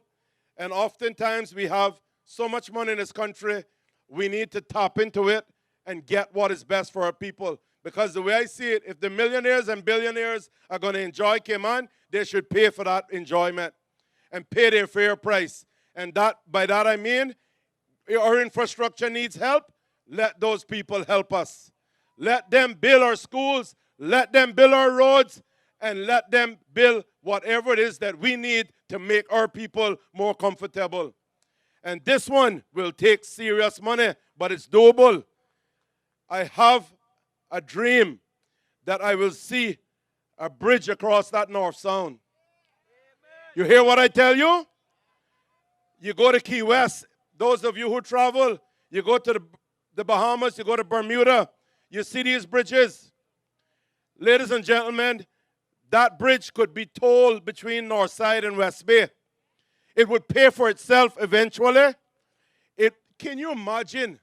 And oftentimes we have so much money in this country, we need to tap into it and get what is best for our people. Because the way I see it, if the millionaires and billionaires are going to enjoy Cayman, they should pay for that enjoyment and pay their fair price. And by that I mean, our infrastructure needs help. Let those people help us. Let them build our schools, let them build our roads, and let them build whatever it is that we need to make our people more comfortable. And this one will take serious money, but it's doable. I have a dream that I will see a bridge across that North Sound. You hear what I tell you? You go to Key West. Those of you who travel, you go to the Bahamas, you go to Bermuda, you see these bridges. Ladies and gentlemen, that bridge could be tolled between Northside and West Bay. It would pay for itself eventually. Can you imagine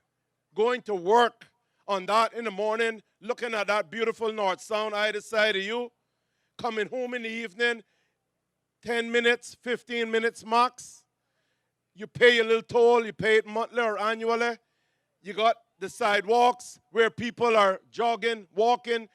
going to work on that in the morning, looking at that beautiful North Sound either side of you, coming home in the evening, 10 minutes, 15 minutes max. You pay your little toll, you pay it monthly or annually. You got the sidewalks where people are jogging, walking.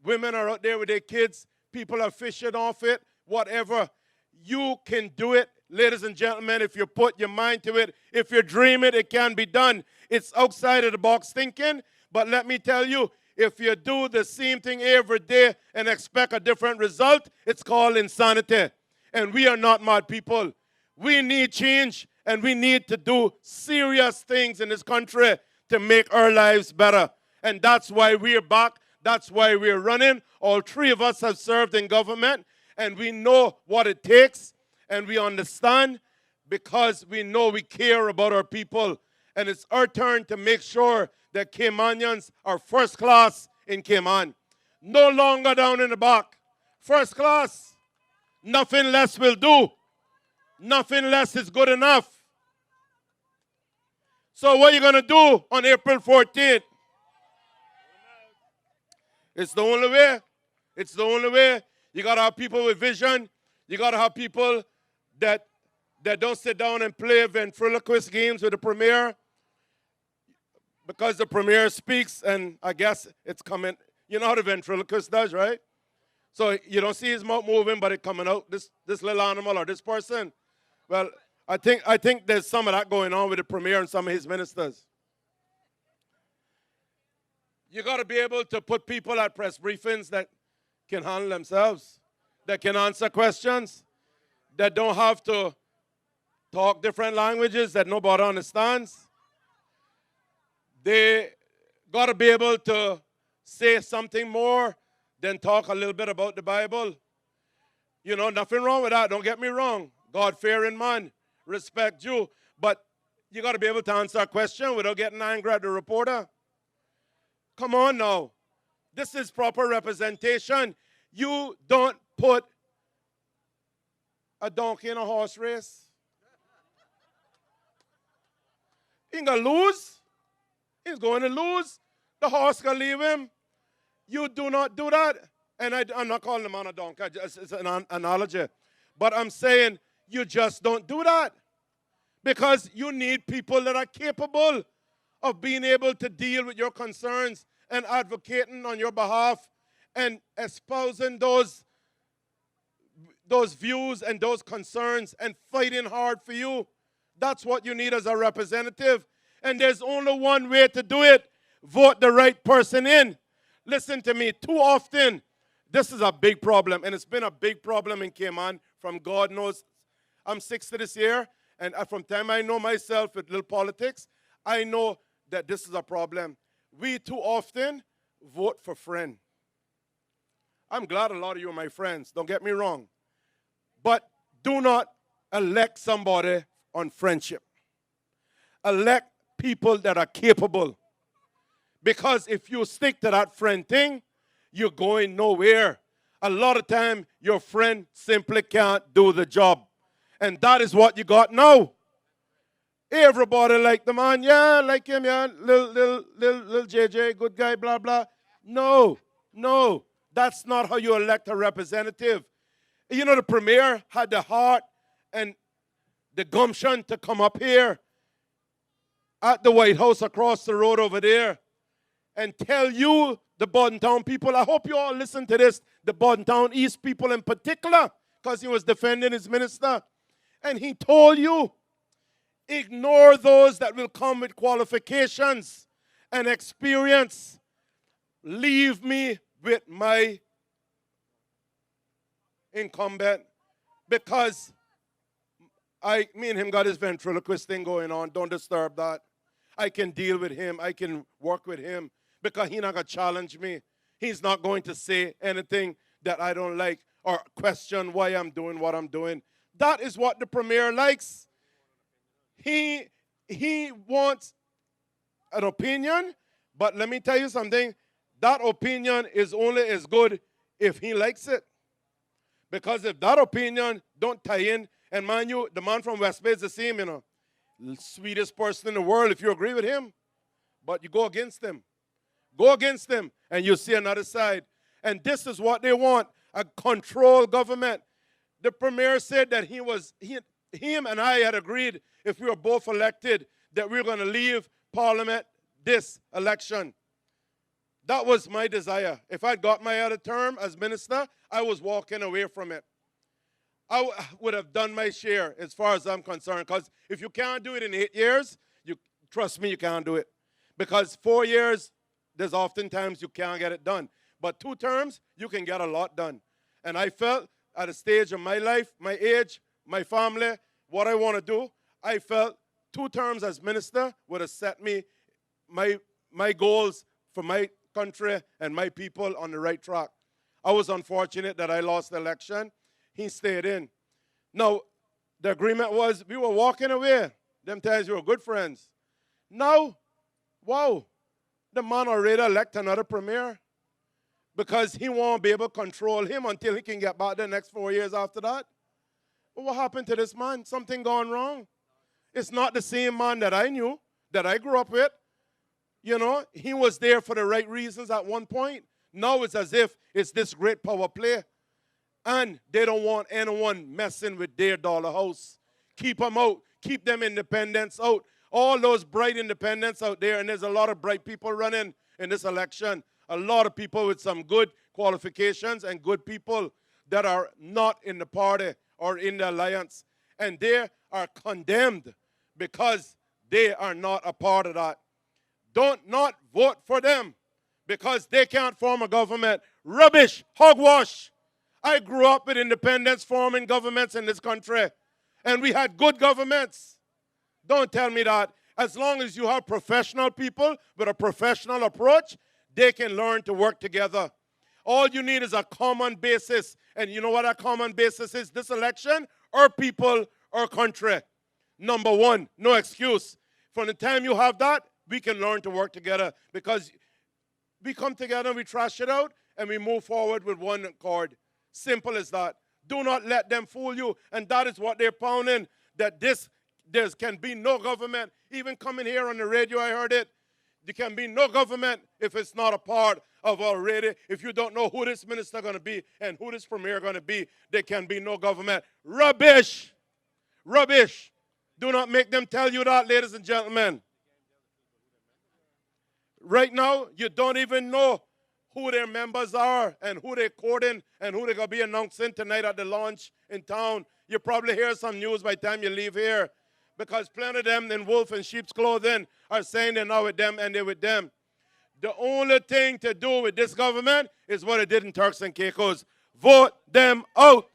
Women are out there with their kids. People are fishing off it, whatever. You can do it, ladies and gentlemen, if you put your mind to it. If you dream it, it can be done. It's outside of the box thinking, but let me tell you, if you do the same thing every day and expect a different result, it's called insanity. And we are not mad people. We need change, and we need to do serious things in this country to make our lives better. And that's why we're back. That's why we're running. All three of us have served in government, and we know what it takes, and we understand because we know we care about our people. And it's our turn to make sure that Caymanians are first class in Cayman. No longer down in the back. First class. Nothing less will do. Nothing less is good enough. So what are you going to do on April 14th? It's the only way. It's the only way. You got to have people with vision. You got to have people that don't sit down and play ventriloquist games with the premier. Because the premier speaks, and I guess it's coming. You know how the ventriloquist does, right? So you don't see his mouth moving, but it's coming out, this little animal or this person. Well, I think there's some of that going on with the premier and some of his ministers. You got to be able to put people at press briefings that can handle themselves, that can answer questions, that don't have to talk different languages that nobody understands. They got to be able to say something more than talk a little bit about the Bible. You know, nothing wrong with that. Don't get me wrong. God-fearing man, respect you. But you got to be able to answer a question without getting angry at the reporter. Come on now. This is proper representation. You don't put a donkey in a horse race. He ain't going to lose. He's going to lose. The horse can leave him. You do not do that. And I'm not calling the man a donkey. It's an analogy. But I'm saying you just don't do that. Because you need people that are capable of being able to deal with your concerns and advocating on your behalf and espousing those views and those concerns and fighting hard for you. That's what you need as a representative. And there's only one way to do it. Vote the right person in. Listen to me. Too often, this is a big problem, and it's been a big problem in Cayman from God knows. I'm 60 this year, and from time I know myself with little politics, I know that this is a problem. We too often vote for friend. I'm glad a lot of you are my friends. Don't get me wrong. But do not elect somebody on friendship. Elect people that are capable. Because if you stick to that friend thing, you're going nowhere. A lot of time, your friend simply can't do the job. And that is what you got now. Everybody like the man, yeah, like him, yeah, little JJ, good guy, blah, blah. No, that's not how you elect a representative. You know, the premier had the heart and the gumption to come up here at the White House across the road over there and tell you, the Bodden Town people, I hope you all listen to this, the Bodden Town East people in particular, because he was defending his minister. And he told you, ignore those that will come with qualifications and experience. Leave me with my incumbent, because me and him got his ventriloquist thing going on. Don't disturb that. I can deal with him. I can work with him because he's not going to challenge me. He's not going to say anything that I don't like or question why I'm doing what I'm doing. That is what the premier likes. He wants an opinion, but let me tell you something. That opinion is only as good if he likes it. Because if that opinion don't tie in, and mind you, the man from West Bay is the same, you know. The sweetest person in the world if you agree with him. But you go against him. Go against him, and you see another side. And this is what they want, a control government. The premier said that him and I had agreed, if we were both elected, that we were going to leave Parliament this election. That was my desire. If I'd got my other term as minister, I was walking away from it. I would have done my share as far as I'm concerned. Because if you can't do it in 8 years, trust me, you can't do it. Because 4 years, there's oftentimes you can't get it done. But 2 terms, you can get a lot done. And I felt at a stage of my life, my age, my family, what I want to do, I felt 2 terms as minister would have set me my goals for my country and my people on the right track. I was unfortunate that I lost the election. He stayed in. Now, the agreement was we were walking away. Them times we were good friends. Now, wow, the man already elect another premier because he won't be able to control him until he can get back the next 4 years after that. But what happened to this man? Something gone wrong. It's not the same man that I knew, that I grew up with. You know, he was there for the right reasons at one point. Now it's as if it's this great power play. And they don't want anyone messing with their dollar house. Keep them out. Keep them independents out. All those bright independents out there, and there's a lot of bright people running in this election. A lot of people with some good qualifications and good people that are not in the party or in the alliance. And they are condemned because they are not a part of that. Don't not vote for them because they can't form a government. Rubbish, hogwash. I grew up with independents forming governments in this country, and we had good governments. Don't tell me that. As long as you have professional people with a professional approach, they can learn to work together. All you need is a common basis. And you know what that common basis is? This election, our people, our country. Number one, no excuse. From the time you have that, we can learn to work together because we come together and we trash it out and we move forward with one accord. Simple as that. Do not let them fool you. And that is what they're pounding, that there can be no government. Even coming here on the radio, I heard it. There can be no government if it's not a part of already. If you don't know who this minister going to be and who this premier going to be, there can be no government. Rubbish. Rubbish. Do not make them tell you that, ladies and gentlemen. Right now, you don't even know who their members are and who they're courting and who they're going to be announcing tonight at the launch in town. You probably hear some news by the time you leave here, because plenty of them in wolf and sheep's clothing are saying they're not with them and they're with them. The only thing to do with this government is what it did in Turks and Caicos. Vote them out.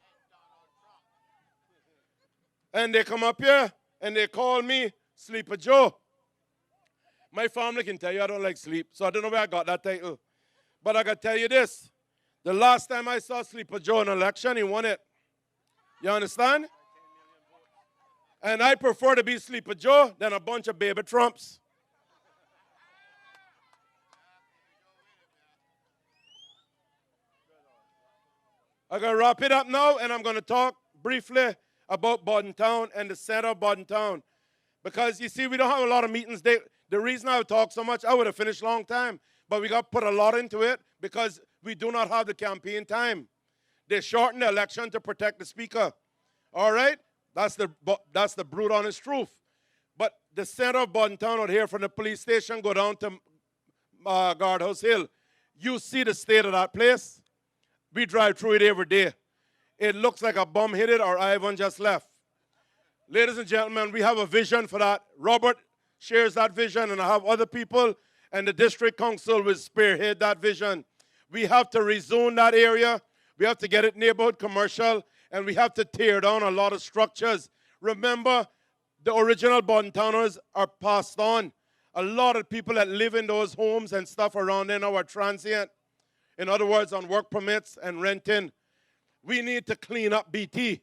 And they come up here and they call me Sleeper Joe. My family can tell you I don't like sleep, so I don't know where I got that title. But I can tell you this. The last time I saw Sleeper Joe in an election, he won it. You understand? And I prefer to be Sleeper Joe than a bunch of baby Trumps. I'm going to wrap it up now, and I'm going to talk briefly about Bodden Town and the center of Bodden Town. Because, you see, we don't have a lot of meetings. The reason I talk so much, I would have finished a long time. But we got to put a lot into it because we do not have the campaign time. They shortened the election to protect the speaker. All right? That's the brute honest truth. But the center of Bodden Town out here from the police station, go down to Guardhouse Hill. You see the state of that place? We drive through it every day. It looks like a bum hit it or Ivan just left. Ladies and gentlemen, we have a vision for that. Robert shares that vision, and I have other people, and the district council will spearhead that vision. We have to rezone that area. We have to get it neighborhood commercial, and we have to tear down a lot of structures. Remember, the original Bodden Towners are passed on. A lot of people that live in those homes and stuff around there now are transient. In other words, on work permits and renting. We need to clean up BT.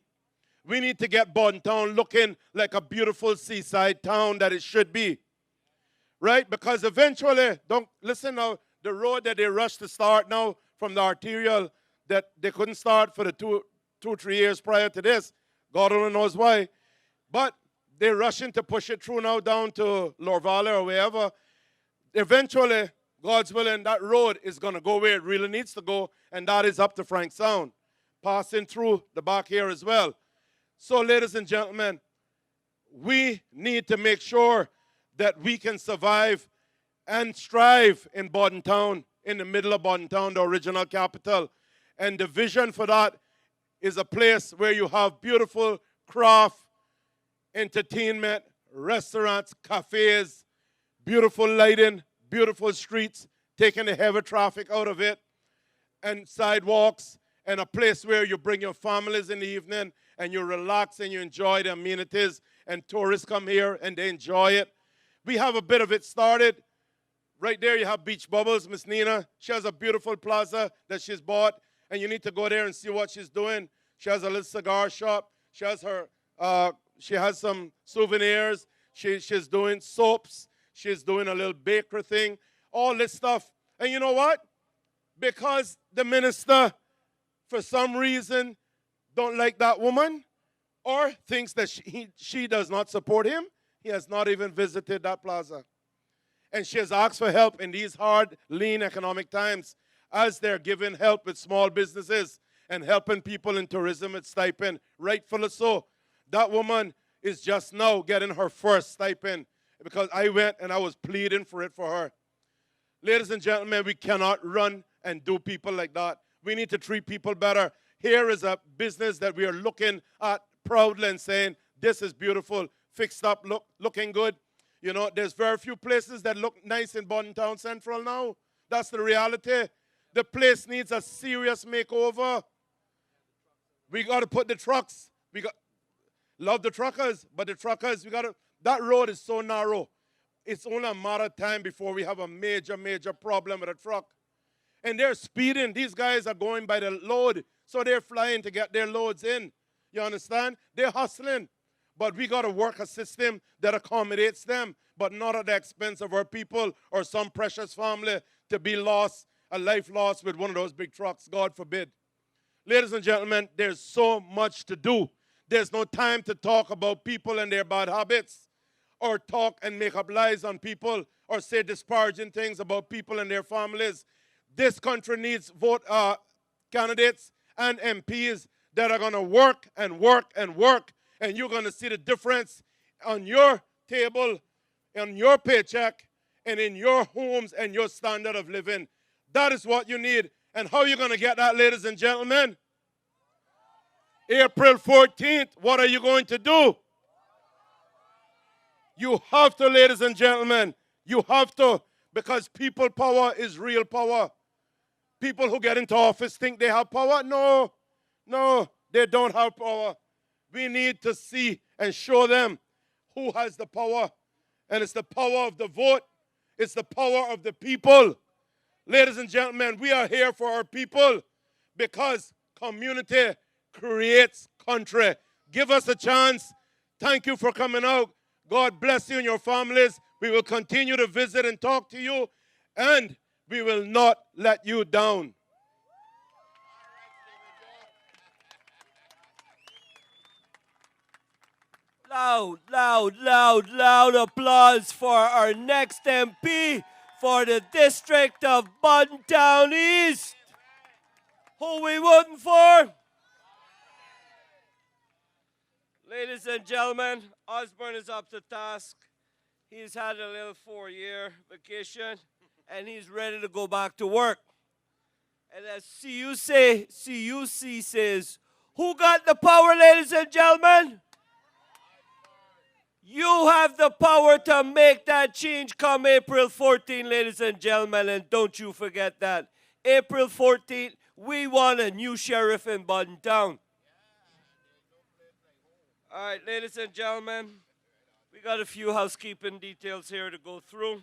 We need to get Bodden Town looking like a beautiful seaside town that it should be. Right? Because eventually, don't listen now, the road that they rushed to start now from the arterial that they couldn't start for the two, 3 years prior to this. God only knows why. But they're rushing to push it through now down to Lorvalle or wherever. Eventually, God's willing, that road is going to go where it really needs to go, and that is up to Frank Sound, passing through the back here as well. So, ladies and gentlemen, we need to make sure that we can survive and strive in Bodden Town, in the middle of Bodden Town, the original capital. And the vision for that is a place where you have beautiful craft, entertainment, restaurants, cafes, beautiful lighting, beautiful streets, taking the heavy traffic out of it, and sidewalks, and a place where you bring your families in the evening and you relax and you enjoy the amenities, and tourists come here and they enjoy it. We have a bit of it started. Right there you have Beach Bubbles, Miss Nina. She has a beautiful plaza that she's bought, and you need to go there and see what she's doing. She has a little cigar shop. She has some souvenirs. She's doing soaps. She's doing a little bakery thing. All this stuff. And you know what? Because the minister, for some reason, don't like that woman or thinks that she does not support him, he has not even visited that plaza. And she has asked for help in these hard, lean economic times as they're giving help with small businesses and helping people in tourism with stipend. Rightfully so. That woman is just now getting her first stipend because I went and I was pleading for it for her. Ladies and gentlemen, we cannot run and do people like that. We need to treat people better. Here is a business that we are looking at proudly and saying, this is beautiful, fixed up, looking good. You know, there's very few places that look nice in Bodden Town Central now. That's the reality. The place needs a serious makeover. We got to put the trucks. Love the truckers, but the truckers, that road is so narrow. It's only a matter of time before we have a major, major problem with a truck. And they're speeding. These guys are going by the load, so they're flying to get their loads in. You understand? They're hustling. But we got to work a system that accommodates them, but not at the expense of our people or some precious family to be lost, a life lost with one of those big trucks, God forbid. Ladies and gentlemen, there's so much to do. There's no time to talk about people and their bad habits. or talk and make up lies on people or say disparaging things about people and their families. This country needs candidates and MPs that are going to work and work and work, and you're going to see the difference on your table, on your paycheck, and in your homes and your standard of living. That is what you need. And how are you going to get that, ladies and gentlemen? April 14th, what are you going to do? You have to, ladies and gentlemen. You have to, because people power is real power. People who get into office think they have power. No, they don't have power. We need to see and show them who has the power. And it's the power of the vote. It's the power of the people. Ladies and gentlemen, we are here for our people because community creates country. Give us a chance. Thank you for coming out. God bless you and your families. We will continue to visit and talk to you, and we will not let you down. Loud, loud, loud, loud applause for our next MP for the district of Bodden Town East. Who we voting for? Ladies and gentlemen, Osbourne is up to task. He's had a little 4-year vacation, and he's ready to go back to work. And as CUC says, who got the power, ladies and gentlemen? You have the power to make that change come April 14, ladies and gentlemen, and don't you forget that. April 14th, we want a new sheriff in Bodden Town. All right, ladies and gentlemen, we got a few housekeeping details here to go through.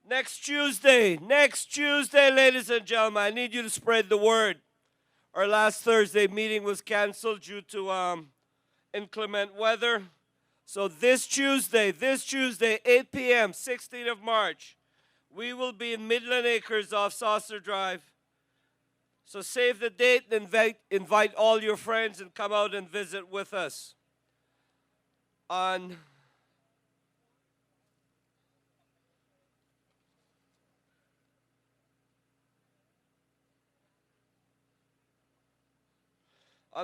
Next Tuesday, ladies and gentlemen, I need you to spread the word. Our last Thursday meeting was canceled due to inclement weather. So this Tuesday, 8 p.m., 16th of March, we will be in Midland Acres off Saucer Drive. So save the date and invite all your friends and come out and visit with us. On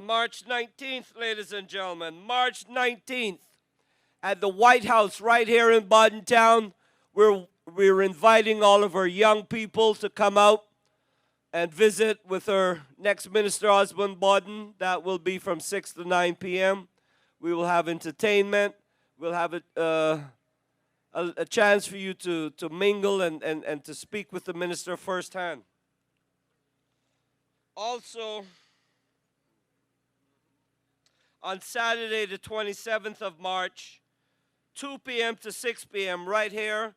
March 19th, ladies and gentlemen, March 19th, at the White House right here in Bodden Town, we're inviting all of our young people to come out and visit with our next minister, Osbourne Bodden. That will be from 6 to 9 p.m. We will have entertainment. We'll have a chance for you to mingle and to speak with the minister firsthand. Also, on Saturday, the 27th of March, 2 p.m. to 6 p.m. right here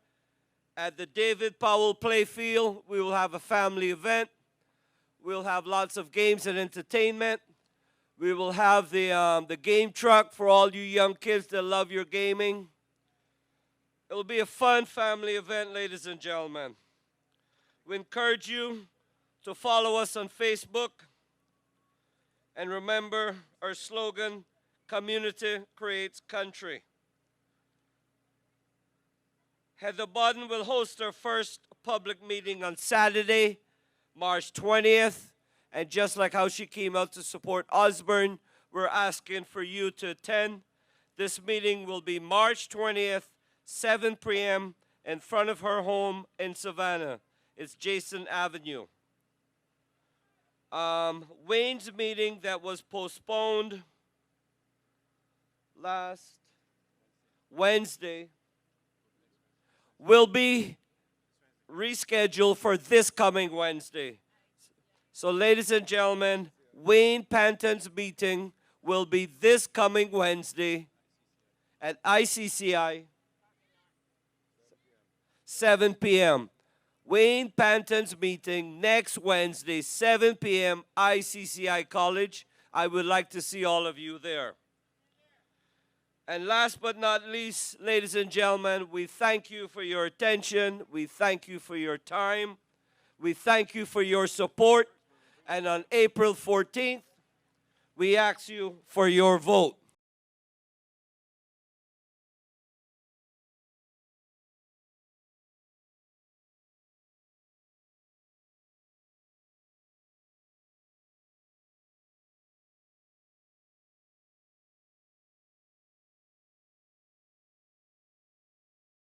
at the David Powell Playfield, we will have a family event. We'll have lots of games and entertainment. We will have the game truck for all you young kids that love your gaming. It will be a fun family event, ladies and gentlemen. We encourage you to follow us on Facebook. And remember our slogan, community creates country. Heather Bodden will host her first public meeting on Saturday, March 20th. And just like how she came out to support Osbourne, we're asking for you to attend. This meeting will be March 20th, 7 p.m. in front of her home in Savannah. It's Jason Avenue. Wayne's meeting that was postponed last Wednesday will be rescheduled for this coming Wednesday. So, ladies and gentlemen, Wayne Panton's meeting will be this coming Wednesday at ICCI, 7 p.m. Wayne Panton's meeting next Wednesday, 7 p.m., ICCI College. I would like to see all of you there. And last but not least, ladies and gentlemen, we thank you for your attention. We thank you for your time. We thank you for your support. And on April 14th, we ask you for your vote.